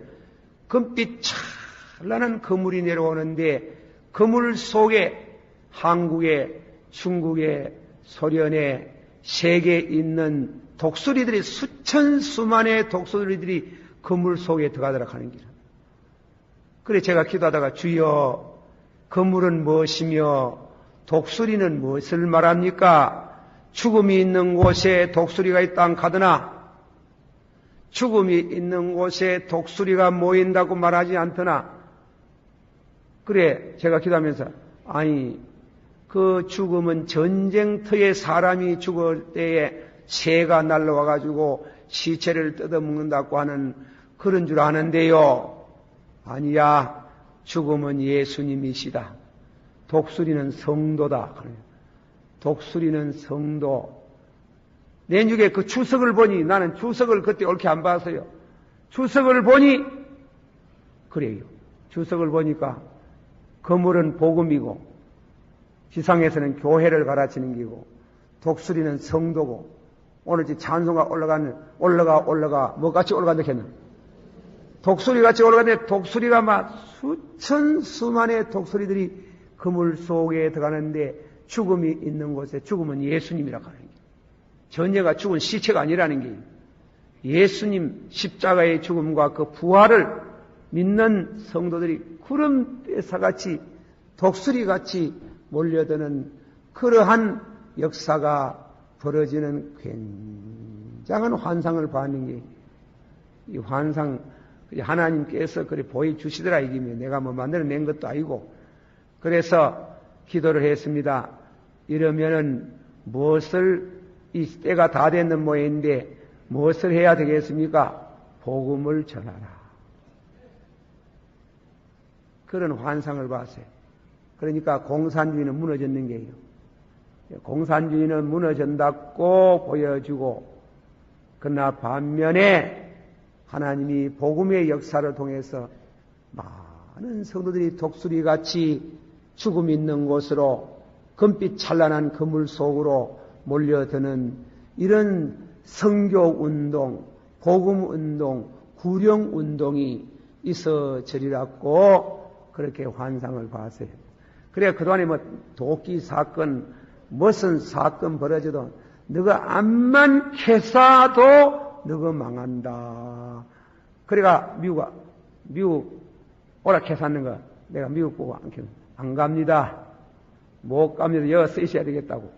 S1: 금빛 찬란한 그물이 내려오는데 그물 속에 한국에, 중국에, 소련에, 세계에 있는 독수리들이 수천 수만의 독수리들이 그물 속에 들어가도록 하는 길. 그래 제가 기도하다가 주여 그물은 무엇이며 독수리는 무엇을 말합니까? 죽음이 있는 곳에 독수리가 있다 가더나 죽음이 있는 곳에 독수리가 모인다고 말하지 않더나 그래 제가 기도하면서 아니 그 죽음은 전쟁터에 사람이 죽을 때에 새가 날라와가지고 시체를 뜯어먹는다고 하는 그런 줄 아는데요. 아니야. 죽음은 예수님이시다. 독수리는 성도다. 독수리는 성도. 내중에 그 주석을 보니 나는 주석을 그때 옳게 안 봤어요. 주석을 보니 그래요. 주석을 보니까 그물은 복음이고 지상에서는 교회를 가르치는 기고 독수리는 성도고 오늘 찬송가 올라가 뭐같이 올라간다 했나? 독수리같이 올라가는데 독수리가 막 수천 수만의 독수리들이 그물 속에 들어가는데 죽음이 있는 곳에 죽음은 예수님이라고 하는 게 전쟁가 죽은 시체가 아니라는 게 예수님 십자가의 죽음과 그 부활을 믿는 성도들이 구름대사같이 독수리같이 몰려드는 그러한 역사가 벌어지는 굉장한 환상을 봤는 게 이 환상 하나님께서 그래 보여주시더라 이기면 내가 뭐 만들어낸 것도 아니고 그래서 기도를 했습니다. 이러면은 무엇을 이 때가 다 됐는 모양인데 무엇을 해야 되겠습니까? 복음을 전하라. 그런 환상을 봤어요. 그러니까 공산주의는 무너졌는 게요. 공산주의는 무너진다고 보여주고 그러나 반면에 하나님이 복음의 역사를 통해서 많은 성도들이 독수리같이 죽음 있는 곳으로 금빛 찬란한 그물 속으로 몰려드는 이런 선교운동, 복음운동, 구령운동이 있어지리라고 그렇게 환상을 봤어요. 그래 그동안에 뭐 도끼 사건, 무슨 사건 벌어져도 너가 암만 캐사도 너가 망한다. 그래가 미국 오락해샀는 거 내가 미국 보고 안 갑니다. 못 갑니다. 여기 쓰셔야 되겠다고.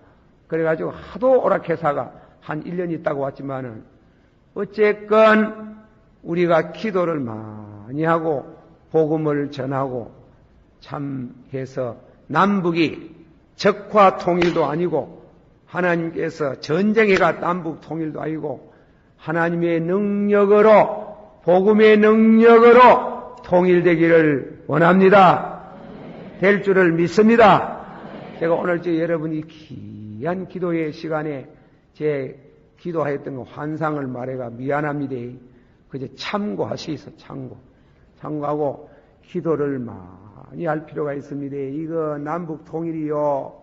S1: 그래가지고 하도 오락해사가 한 1년 있다고 왔지만은 어쨌건 우리가 기도를 많이 하고 복음을 전하고 참 해서 남북이 적화 통일도 아니고 하나님께서 전쟁해가 남북 통일도 아니고 하나님의 능력으로 복음의 능력으로 통일되기를 원합니다. 될 줄을 믿습니다. 제가 오늘 여러분이 귀한 기도의 시간에 제 기도하였던 그 환상을 말해가 미안합니다. 그저 참고하시소. 참고하고 기도를 많이 할 필요가 있습니다. 이거 남북 통일이요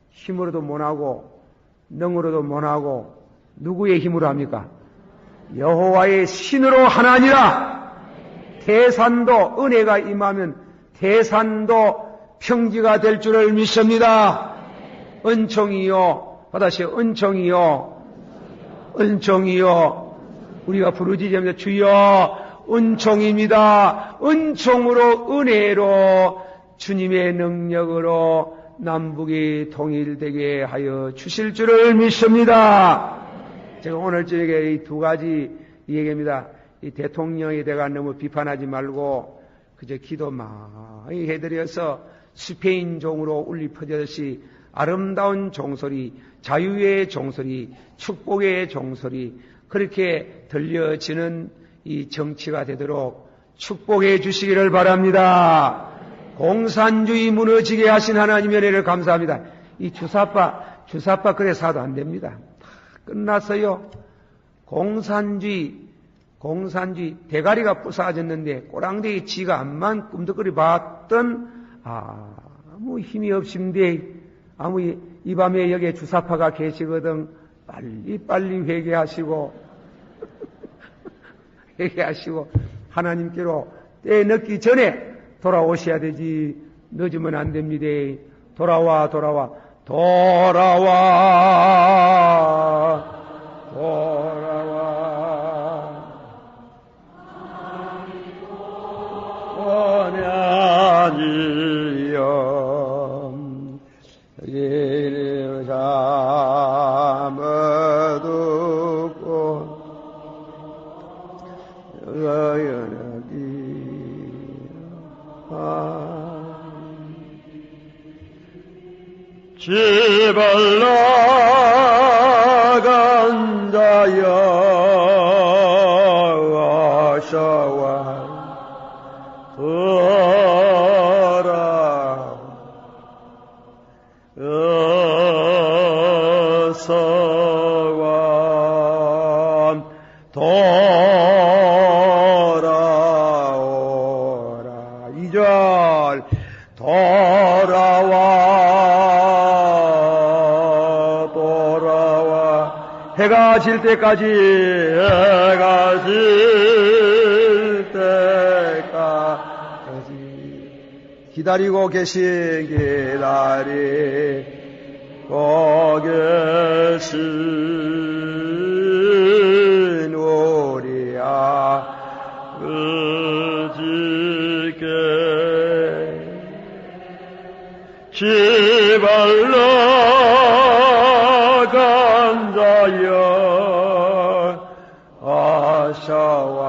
S1: 힘으로도 못하고 능으로도 못하고 누구의 힘으로 합니까? 여호와의 신으로 하나니라. 대산도 은혜가 임하면 대산도 평지가 될 줄을 믿습니다. 은총이요 받으시오. 은총이요 우리가 부르짖으면서 주여 은총입니다. 은총으로 은혜로 주님의 능력으로 남북이 통일되게 하여 주실 줄을 믿습니다. 제가 오늘 저녁에 이 두 가지 얘기입니다. 이 대통령에 대가 너무 비판하지 말고 그저 기도 많이 해드려서 스페인 종으로 울리 퍼지듯이 아름다운 종소리, 자유의 종소리, 축복의 종소리 그렇게 들려지는 이 정치가 되도록 축복해 주시기를 바랍니다. 공산주의 무너지게 하신 하나님의 은혜를 감사합니다. 이 주사파 그래 사도 안 됩니다. 다 끝났어요. 공산주의 대가리가 부사졌는데 꼬랑대기 지가 암만 꿈덕거리 봤던 아무 힘이 없습니다. 아무 이 밤에 여기에 주사파가 계시거든 빨리 회개하시고 회개하시고 하나님께로 때 늦기 전에 돌아오셔야 되지. 늦으면 안 됩니다. 돌아와, 돌아와, 돌아와, 돌아와. 원하니여 이를 잠어두고 여연하기 집을 나간 자여 어서와 어서와 돌아오라. 2절 돌아와 돌아와 해가 질 때까지 해가 질 때까지 기다리고 계신 우리 아버지께 집을 나간 자여 어서와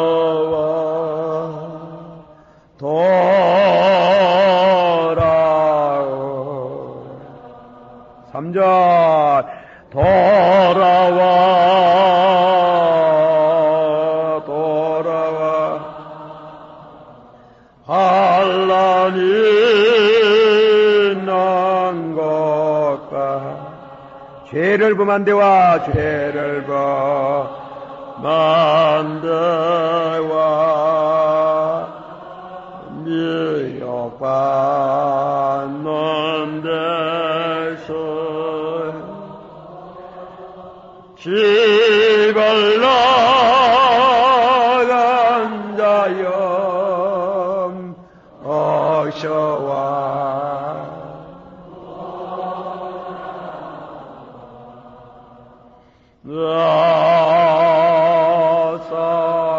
S1: 어서와 돌아오 3절 돌아와 돌아와 환난이 난 것과 죄를 범한 데와 죄를 범한 데와 미혹받는 데서 집을 나간 자여 어서와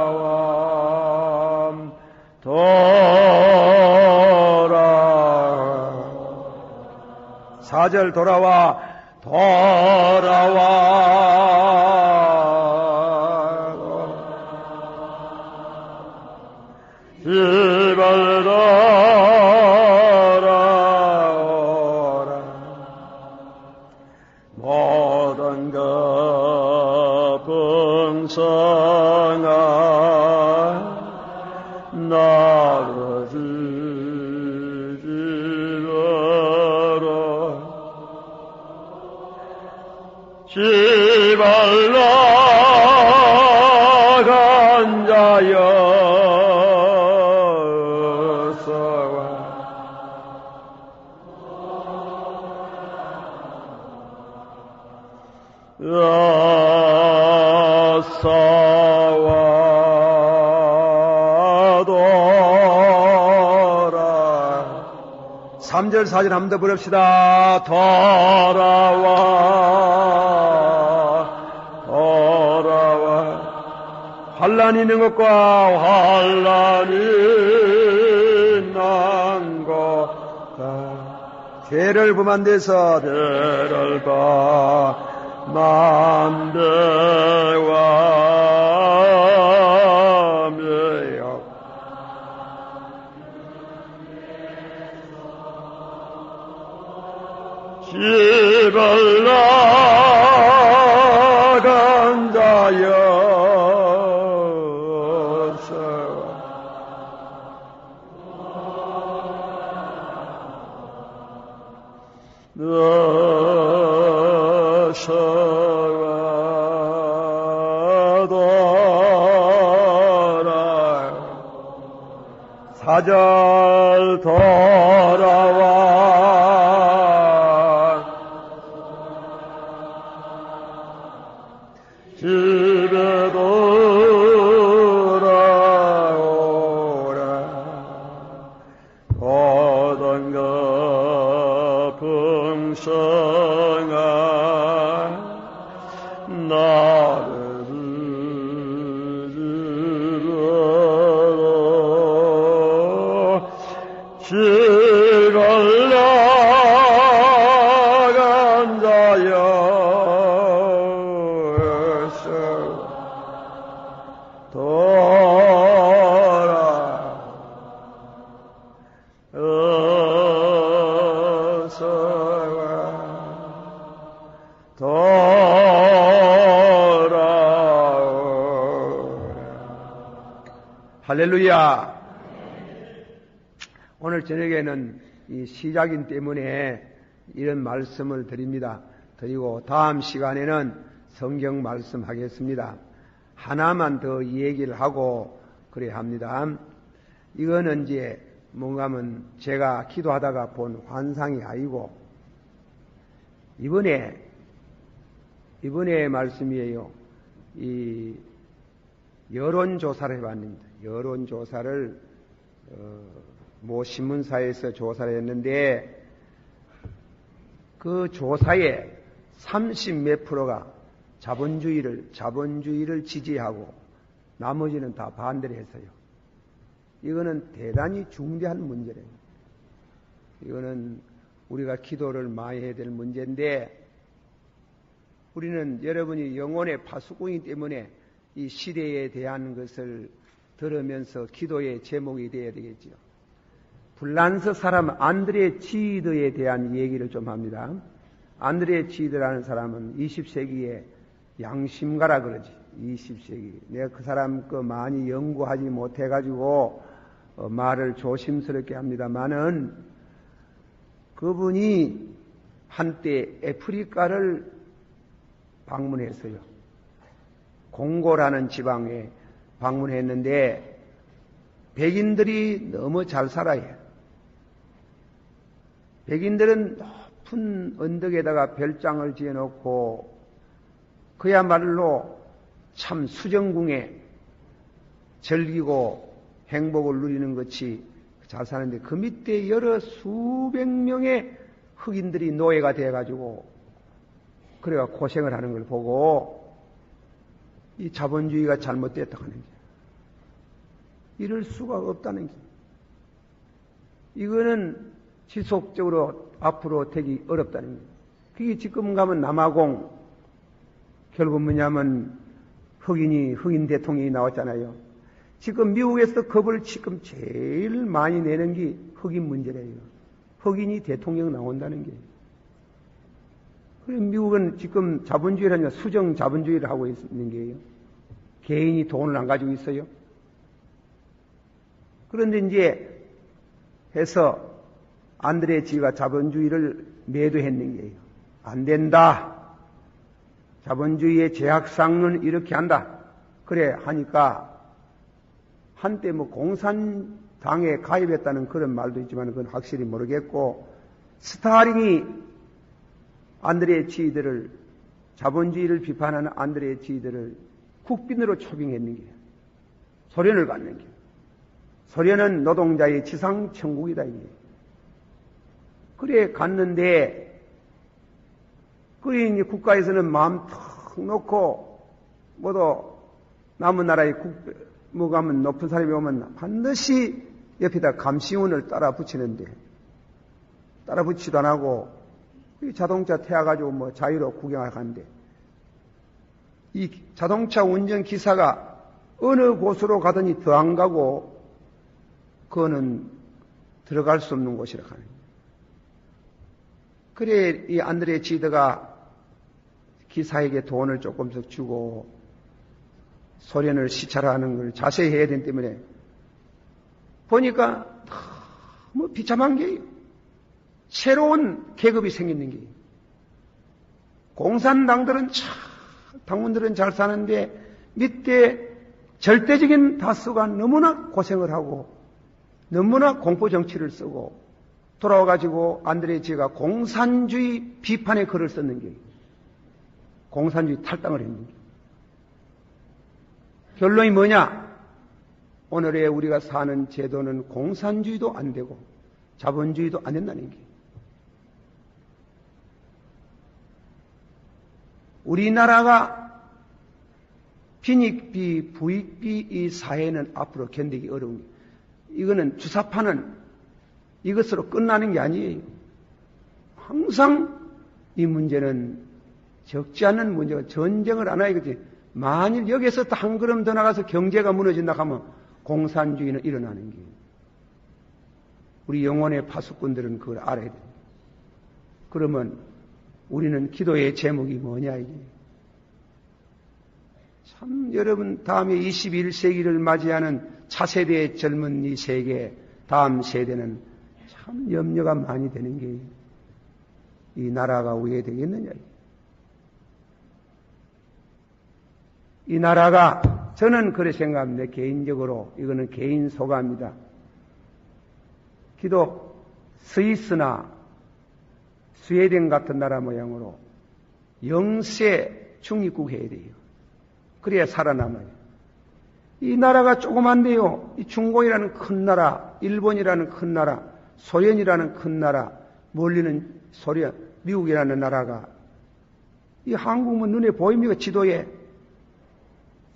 S1: 어서와 돌아와 4절 돌아와 집을 돌아오라 모든 것 풍성한 나를 지지러라 집을 나간 자여 어서와 돌아 3절 4절 한 번 더 부릅시다. 돌아와 돌아와 환난이 있는 것과 환난이 난 것과 죄를 범한 데서 죄를 범한 데와 미혹 집을 나간 자여 사절 돌아와 집에 돌아오라. 고단과 풍성한 나를 길 갈라간 자여서 돌아오라. 할렐루야. 오늘 저녁에는 이 시작인 때문에 이런 말씀을 드립니다. 드리고 다음 시간에는 성경 말씀 하겠습니다. 하나만 더 얘기를 하고 그래야 합니다. 이거는 이제 뭔가 하면 제가 기도하다가 본 환상이 아니고 이번에 말씀이에요. 이 여론조사를 해봤습니다. 여론조사를 모 신문사에서 조사를 했는데 그 조사에 30몇 프로가 자본주의를 지지하고 나머지는 다 반대를 했어요. 이거는 대단히 중대한 문제래요. 이거는 우리가 기도를 많이 해야 될 문제인데 우리는 여러분이 영혼의 파수꾼이기 때문에 이 시대에 대한 것을 들으면서 기도의 제목이 되어야 되겠지요. 불란서 사람 안드레 지드에 대한 얘기를 좀 합니다. 안드레 지드라는 사람은 20세기에 양심가라 그러지. 20세기. 내가 그 사람 거 많이 연구하지 못해가지고 말을 조심스럽게 합니다만은 그분이 한때 아프리카를 방문했어요. 공고라는 지방에 방문했는데 백인들이 너무 잘 살아요. 백인들은 높은 언덕에다가 별장을 지어놓고 그야말로 참 수정궁에 즐기고 행복을 누리는 것이 잘 사는데 그 밑에 여러 수백 명의 흑인들이 노예가 돼가지고 그래가 고생을 하는 걸 보고 이 자본주의가 잘못됐다고 하는 게 이럴 수가 없다는 게 이거는 지속적으로 앞으로 되기 어렵다는 거예요. 그게 지금 가면 남아공 결국 뭐냐면 흑인 대통령이 나왔잖아요. 지금 미국에서 겁을 지금 제일 많이 내는 게 흑인 문제래요. 흑인이 대통령 나온다는 게. 그래서 미국은 지금 자본주의라는 수정 자본주의를 하고 있는 게요. 개인이 돈을 안 가지고 있어요. 그런데 이제 해서 안드레 지가 자본주의를 매도했는 게요. 안 된다. 자본주의의 제약상은 이렇게 한다. 그래 하니까 한때 뭐 공산당에 가입했다는 그런 말도 있지만 그건 확실히 모르겠고 스타링이 안드레 지들을 자본주의를 비판하는 안드레 지들을 국빈으로 초빙했는 게 소련을 갖는 게 소련은 노동자의 지상 천국이다 이게. 그래 갔는데 그래 이제 국가에서는 마음 턱 놓고 모두 남은 나라의 뭐 가면 높은 사람이 오면 반드시 옆에다 감시원을 따라 붙이는데 따라 붙이도 안 하고 자동차 태워가지고 뭐 자유로 구경을 가는데 이 자동차 운전 기사가 어느 곳으로 가더니 더 안 가고 그거는 들어갈 수 없는 곳이라 하는 거예요. 그래 이 안드레 지드가 기사에게 돈을 조금씩 주고 소련을 시찰하는 걸 자세히 해야 되기 때문에 보니까 너무 비참한 게요. 새로운 계급이 생기는 게 공산당들은 당원들은 잘 사는데 밑에 절대적인 다수가 너무나 고생을 하고 너무나 공포 정치를 쓰고 돌아와가지고 안드레 지가 공산주의 비판의 글을 썼는 게 공산주의 탈당을 했는 게 결론이 뭐냐? 오늘의 우리가 사는 제도는 공산주의도 안 되고 자본주의도 안 된다는 게. 우리나라가 빈익비, 부익비 이 사회는 앞으로 견디기 어려운 게, 이거는 주사파는 이것으로 끝나는 게 아니에요. 항상 이 문제는 적지 않은 문제가 전쟁을 안 하겠지. 만일 여기에서 또 한 걸음 더 나가서 경제가 무너진다 하면 공산주의는 일어나는 게. 우리 영혼의 파수꾼들은 그걸 알아야 돼요. 그러면 우리는 기도의 제목이 뭐냐 이게. 참 여러분 다음에 21세기를 맞이하는 차세대의 젊은 이 세계 다음 세대는 참 염려가 많이 되는 게 이 나라가 왜 되겠느냐. 이 나라가 저는 그렇게 생각합니다. 개인적으로 이거는 개인 소감입니다. 기독 스위스나 스웨덴 같은 나라 모양으로 영세 중립국 해야 돼요. 그래야 살아남아요. 이 나라가 조그만데요. 이 중공이라는 큰 나라, 일본이라는 큰 나라, 소련이라는 큰 나라, 멀리는 소련, 미국이라는 나라가 이 한국은 눈에 보입니까? 지도에.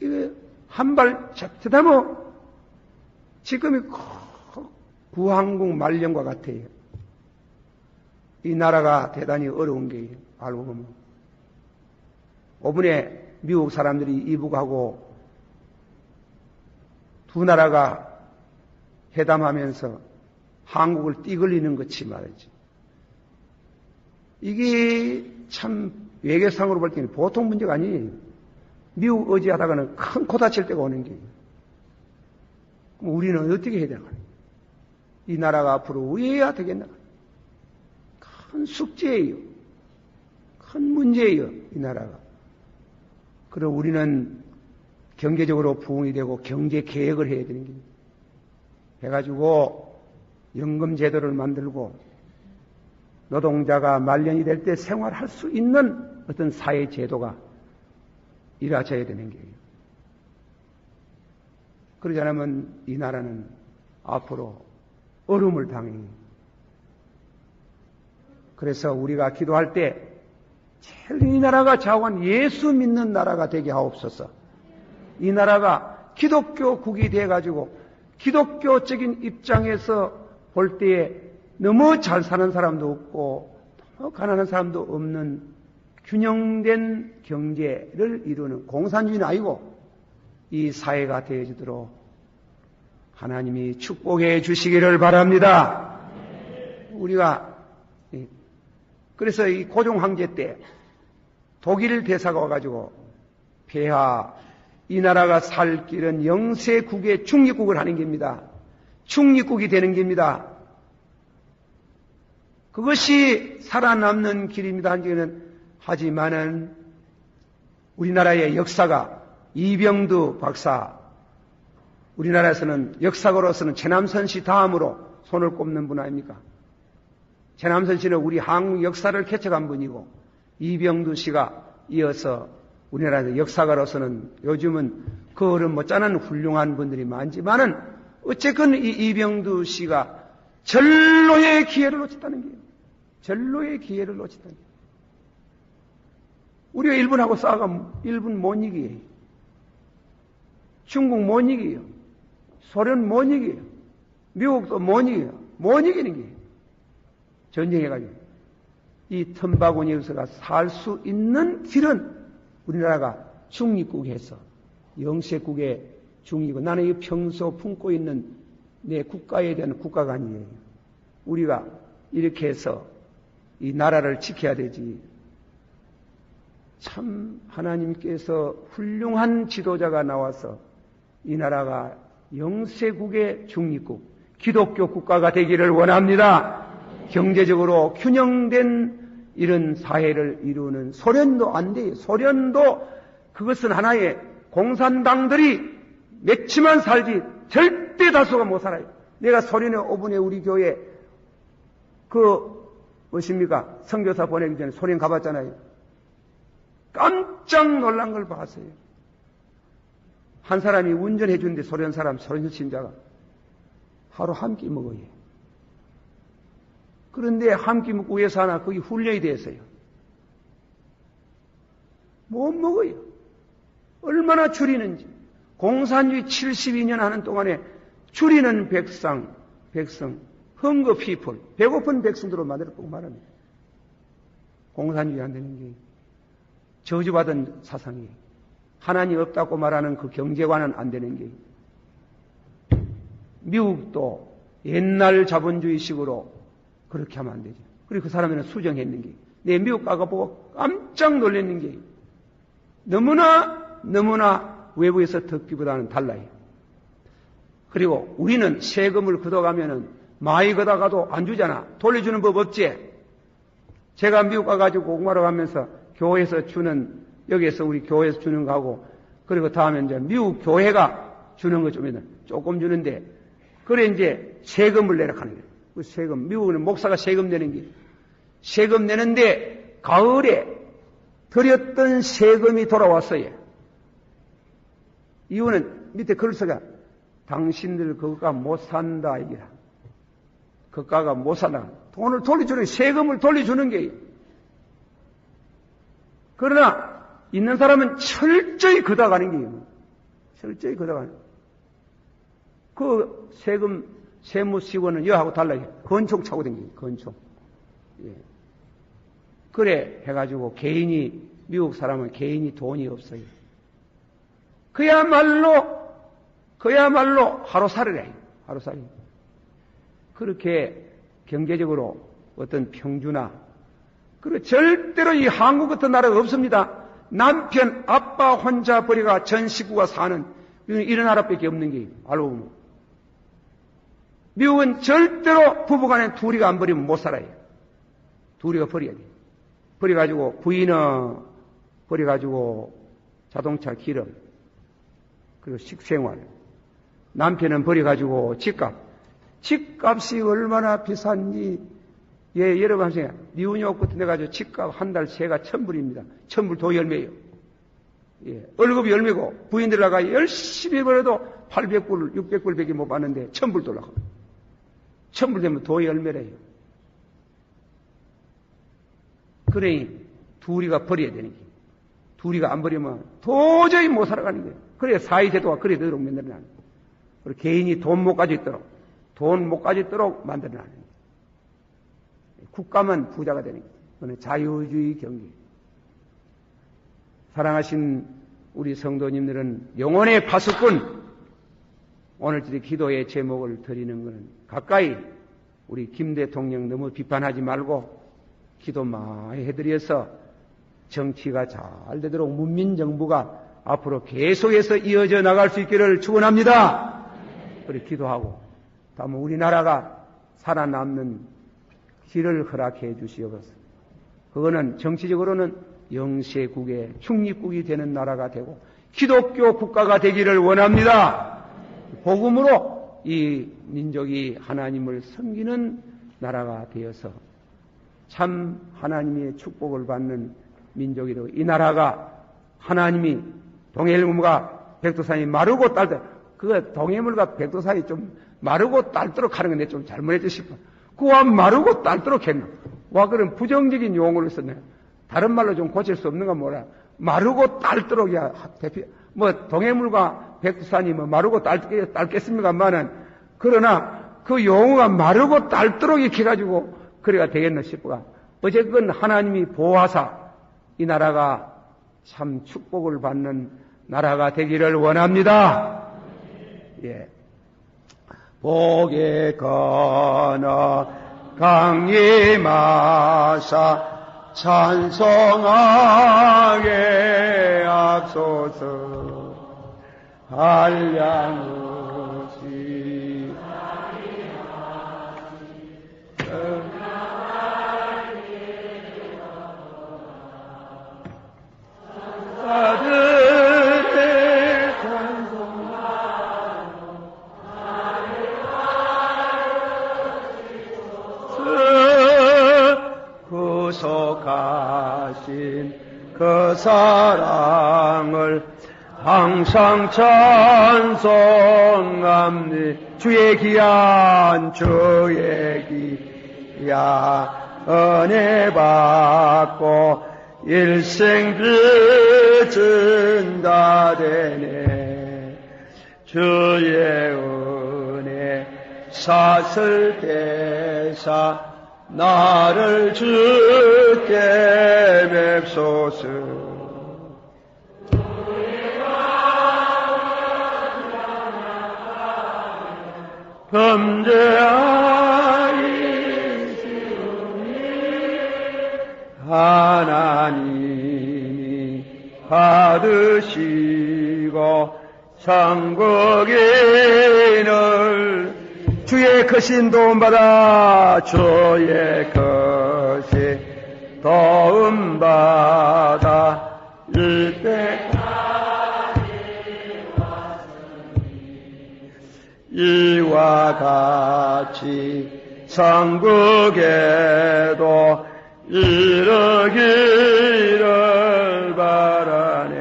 S1: 이게 한 발 자칫하면 지금이 구한국 말년과 같아요. 이 나라가 대단히 어려운 게 알고 보면 5분에 미국 사람들이 이북하고 두 나라가 회담하면서 한국을 띠걸리는 것이 말이지. 이게 참 외교상으로 볼 때는 보통 문제가 아니에요. 미국 의지하다가는 큰 코 다칠 때가 오는 게. 그럼 우리는 어떻게 해야 되나? 이 나라가 앞으로 왜 해야 되겠나? 큰 숙제예요. 큰 문제예요. 이 나라가. 그럼 우리는 경제적으로 부흥이 되고 경제 계획을 해야 되는 게. 해가지고 연금 제도를 만들고 노동자가 말년이 될 때 생활할 수 있는 어떤 사회 제도가 이루어져야 되는 거예요. 그러지 않으면 이 나라는 앞으로 어려움을 당해요. 그래서 우리가 기도할 때 제일 이 나라가 좌우한 예수 믿는 나라가 되게 하옵소서. 이 나라가 기독교국이 돼가지고 기독교적인 입장에서 볼 때에 너무 잘 사는 사람도 없고 너무 가난한 사람도 없는 균형된 경제를 이루는 공산주의는 아니고 이 사회가 되어지도록 하나님이 축복해 주시기를 바랍니다. 우리가 그래서 이 고종 황제 때 독일 대사가 와가지고 폐하 이 나라가 살 길은 영세국의 중립국을 하는 겁니다. 중립국이 되는 겁니다. 그것이 살아남는 길입니다. 하지만은 우리나라의 역사가 이병두 박사, 우리나라에서는 역사가로서는 최남선 씨 다음으로 손을 꼽는 분 아닙니까? 최남선 씨는 우리 한국 역사를 개척한 분이고 이병두 씨가 이어서 우리나라에서 역사가로서는 요즘은 그 어른 못지않은 훌륭한 분들이 많지만은 어쨌건 이 이병두 씨가 전로의 기회를 놓쳤다는 거예요. 전로의 기회를 놓쳤다는 거예요. 우리가 일본하고 싸우면 일본 못 이기요. 중국 못 이기요. 소련 못 이기요. 미국도 못 이기요. 못 이기는 거예요. 전쟁해가지고. 이 틈바구니 역사가 살 수 있는 길은 우리나라가 중립국에서 영세국의 중립국. 나는 이 평소 품고 있는 내 국가에 대한 국가관이에요. 우리가 이렇게 해서 이 나라를 지켜야 되지. 참 하나님께서 훌륭한 지도자가 나와서 이 나라가 영세국의 중립국, 기독교 국가가 되기를 원합니다. 경제적으로 균형된 이런 사회를 이루는 소련도 안 돼요. 소련도 그것은 하나의 공산당들이 맺지만 살지 절대 다수가 못 살아요. 내가 소련의 5분에 우리 교회 무엇입니까? 선교사 보내기 전에 소련 가봤잖아요. 깜짝 놀란 걸 봤어요. 한 사람이 운전해 주는데 소련 사람, 소련 신자가 하루 한 끼 먹어요. 그런데 한 끼 먹고 왜 사나? 거기 훈련이 됐어요. 못 먹어요. 얼마나 줄이는지. 공산주의 72년 하는 동안에 줄이는 백성, 헝거 피플, 배고픈 백성들로 만들었고 말합니다. 공산주의 안 되는 게 저주받은 사상이에요. 하나님 없다고 말하는 그 경제관은 안 되는 게 미국도 옛날 자본주의식으로 그렇게 하면 안 되죠. 그리고 그 사람은 수정했는 게 내 미국 가보고 깜짝 놀랐는 게 너무나 외부에서 듣기보다는 달라요. 그리고 우리는 세금을 걷어가면은 많이 걷어가도 안 주잖아. 돌려주는 법 없지? 제가 미국 가가지고 공부하러 가면서 교회에서 주는, 여기에서 우리 교회에서 주는 거하고, 그리고 다음에 이제 미국 교회가 주는 거 조금 주는데, 그래 이제 세금을 내라 하는 거예요. 그 세금, 미국은 목사가 세금 내는 게, 세금 내는데 가을에 들였던 세금이 돌아왔어요. 이유는 밑에 글 써가 당신들 그거가 못 산다 이기라. 그가가 못 산다. 돈을 돌려주는 세금을 돌려주는 게. 그러나 있는 사람은 철저히 걷어가는 게요. 철저히 걷어가는. 그 세금 세무시원은 여하고 달라요. 건총 차고 댕겨요. 건총. 예. 그래 해가지고 개인이 미국 사람은 개인이 돈이 없어요. 그야말로 하루살이래. 하루살이. 그렇게 경제적으로 어떤 평준화. 그리고 절대로 이 한국 같은 나라가 없습니다. 남편, 아빠 혼자 버리가 전 식구가 사는 이런 나라밖에 없는 게 알고 보면. 미국은 절대로 부부간에 둘이가 안 버리면 못 살아요. 둘이가 버려야 돼. 버려가지고 부인은 버려가지고 자동차 기름 그리고 식생활. 남편은 버려가지고 집값이 얼마나 비싼지. 예, 여러분 하세요. 뉴욕부터 내가지고 집값 한 달 세가 1,000불입니다. 1,000불 더 열매요. 예, 월급이 열매고 부인들라가 열심히 벌어도 800불, 600불 밖에 못 받는데 1,000불 돌아가. 1,000불 되면 더 열매래요. 그러니 둘이가 버려야 되는 게. 둘이가 안 버리면 도저히 못 살아가는 거예요. 그래 사회제도가 그래 되도록 만들어놔는 거예요. 그리고 개인이 돈 못 가지도록 만들어놔는 거예요. 국가만 부자가 되는 거예요. 그건 자유주의 경기. 사랑하신 우리 성도님들은 영혼의 파수꾼, 오늘들의 기도의 제목을 드리는 것은 가까이 우리 김 대통령 너무 비판하지 말고 기도 많이 해드려서 정치가 잘 되도록 문민정부가 앞으로 계속해서 이어져 나갈 수 있기를 축원합니다. 그렇게 기도하고 다음은 우리나라가 살아남는 길을 허락해 주시옵소서. 그거는 정치적으로는 영세국의 중립국이 되는 나라가 되고 기독교 국가가 되기를 원합니다. 복음으로 이 민족이 하나님을 섬기는 나라가 되어서 참 하나님의 축복을 받는 민족이라고. 이 나라가 하나님이 동해물과 백두산이 마르고 딸도록, 그 동해물과 백두산이 좀 마르고 딸도록 하는 건데 좀 잘못했지 싶어. 그와 마르고 딸도록 했나? 와, 그런 부정적인 용어를 썼네. 다른 말로 좀 고칠 수 없는가 뭐라. 마르고 딸도록이야. 뭐 동해물과 백두산이 뭐 마르고 딸겠습니까만은, 그러나 그 용어가 마르고 딸도록 이렇게 해가지고 그래가 되겠나 싶어가. 어쨌건 하나님이 보호하사 이 나라가 참 축복을 받는 나라가 되기를 원합니다. 예. 복에 건너 강림하사 찬송하게 앞서서 한량없이 아들의 찬송하며 구속하신 그 사랑을 항상 찬송합니 주의 귀한 주의 귀한 은혜 받고 일생 빚은 다 되네. 주의 은혜 사슬 대사 나를 주께 뵙소서. 범죄하이시오니 하나님이 받으시고 천국인을 주의 크신 도움받아 주의 크신 도움받아 이와 같이 천국에도 이르기를 바라네.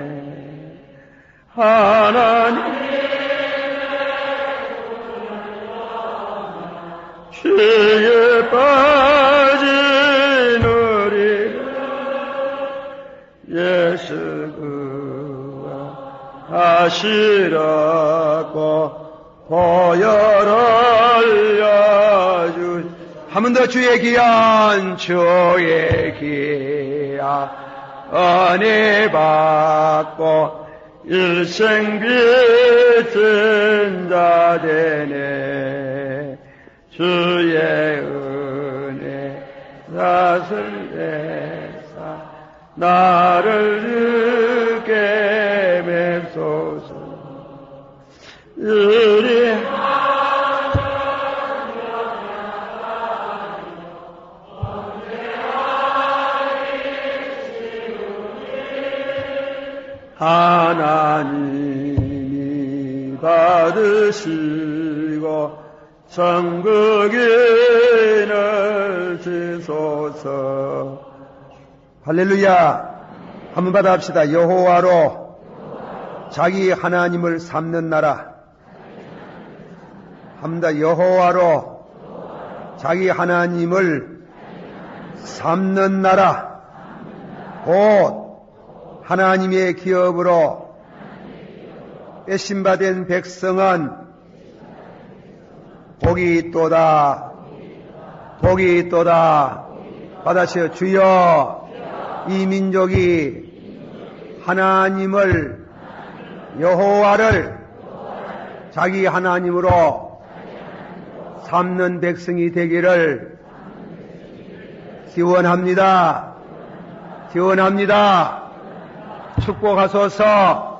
S1: 하나님 죄에 빠진 우리를 예수 구하시라고 보혈 흘려주. 한 번 더 주의 귀한 주의 귀한 은혜 받고 일생 빚은 자 되네. 주의 은혜 사슬 대사 나를 주께 뵙소서. 우리 하나님이 받으시고 천국인을 주소서. 할렐루야. 한번 받아 합시다. 여호와로 자기 하나님을 삼는 나라. 한 번 더. 여호와로 자기 하나님을 삼는 나라. 곧 하나님의 기업으로 빼심받은 백성은 복이 있도다. 복이 있도다. 받아시오. 주여, 이 민족이 하나님을, 여호와를 자기 하나님으로 삼는 백성이 되기를 기원합니다. 기원합니다. 축복하소서.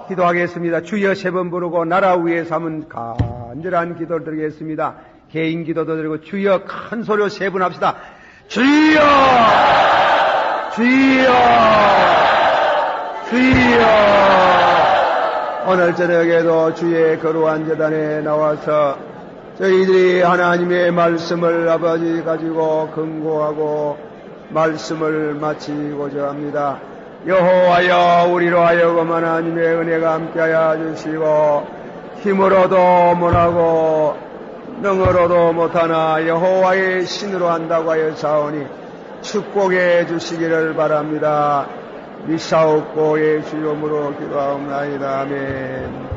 S1: 기도하겠습니다. 주여 세 번 부르고 나라 위에 삼은 간절한 기도를 드리겠습니다. 개인 기도도 드리고 주여 큰 소리로 세 번 합시다. 주여, 주여, 주여. 오늘 저녁에도 주의 거룩한 제단에 나와서 저희들이 하나님의 말씀을 아버지 가지고 근거하고 말씀을 마치고자 합니다. 여호와여, 우리로 하여금 하나님의 은혜가 함께하여 주시고 힘으로도 못하고 능으로도 못하나 여호와의 신으로 한다고 하여 사오니 축복해 주시기를 바랍니다. 미사옵고 예수 이름으로 기도하옵나이다. 아멘.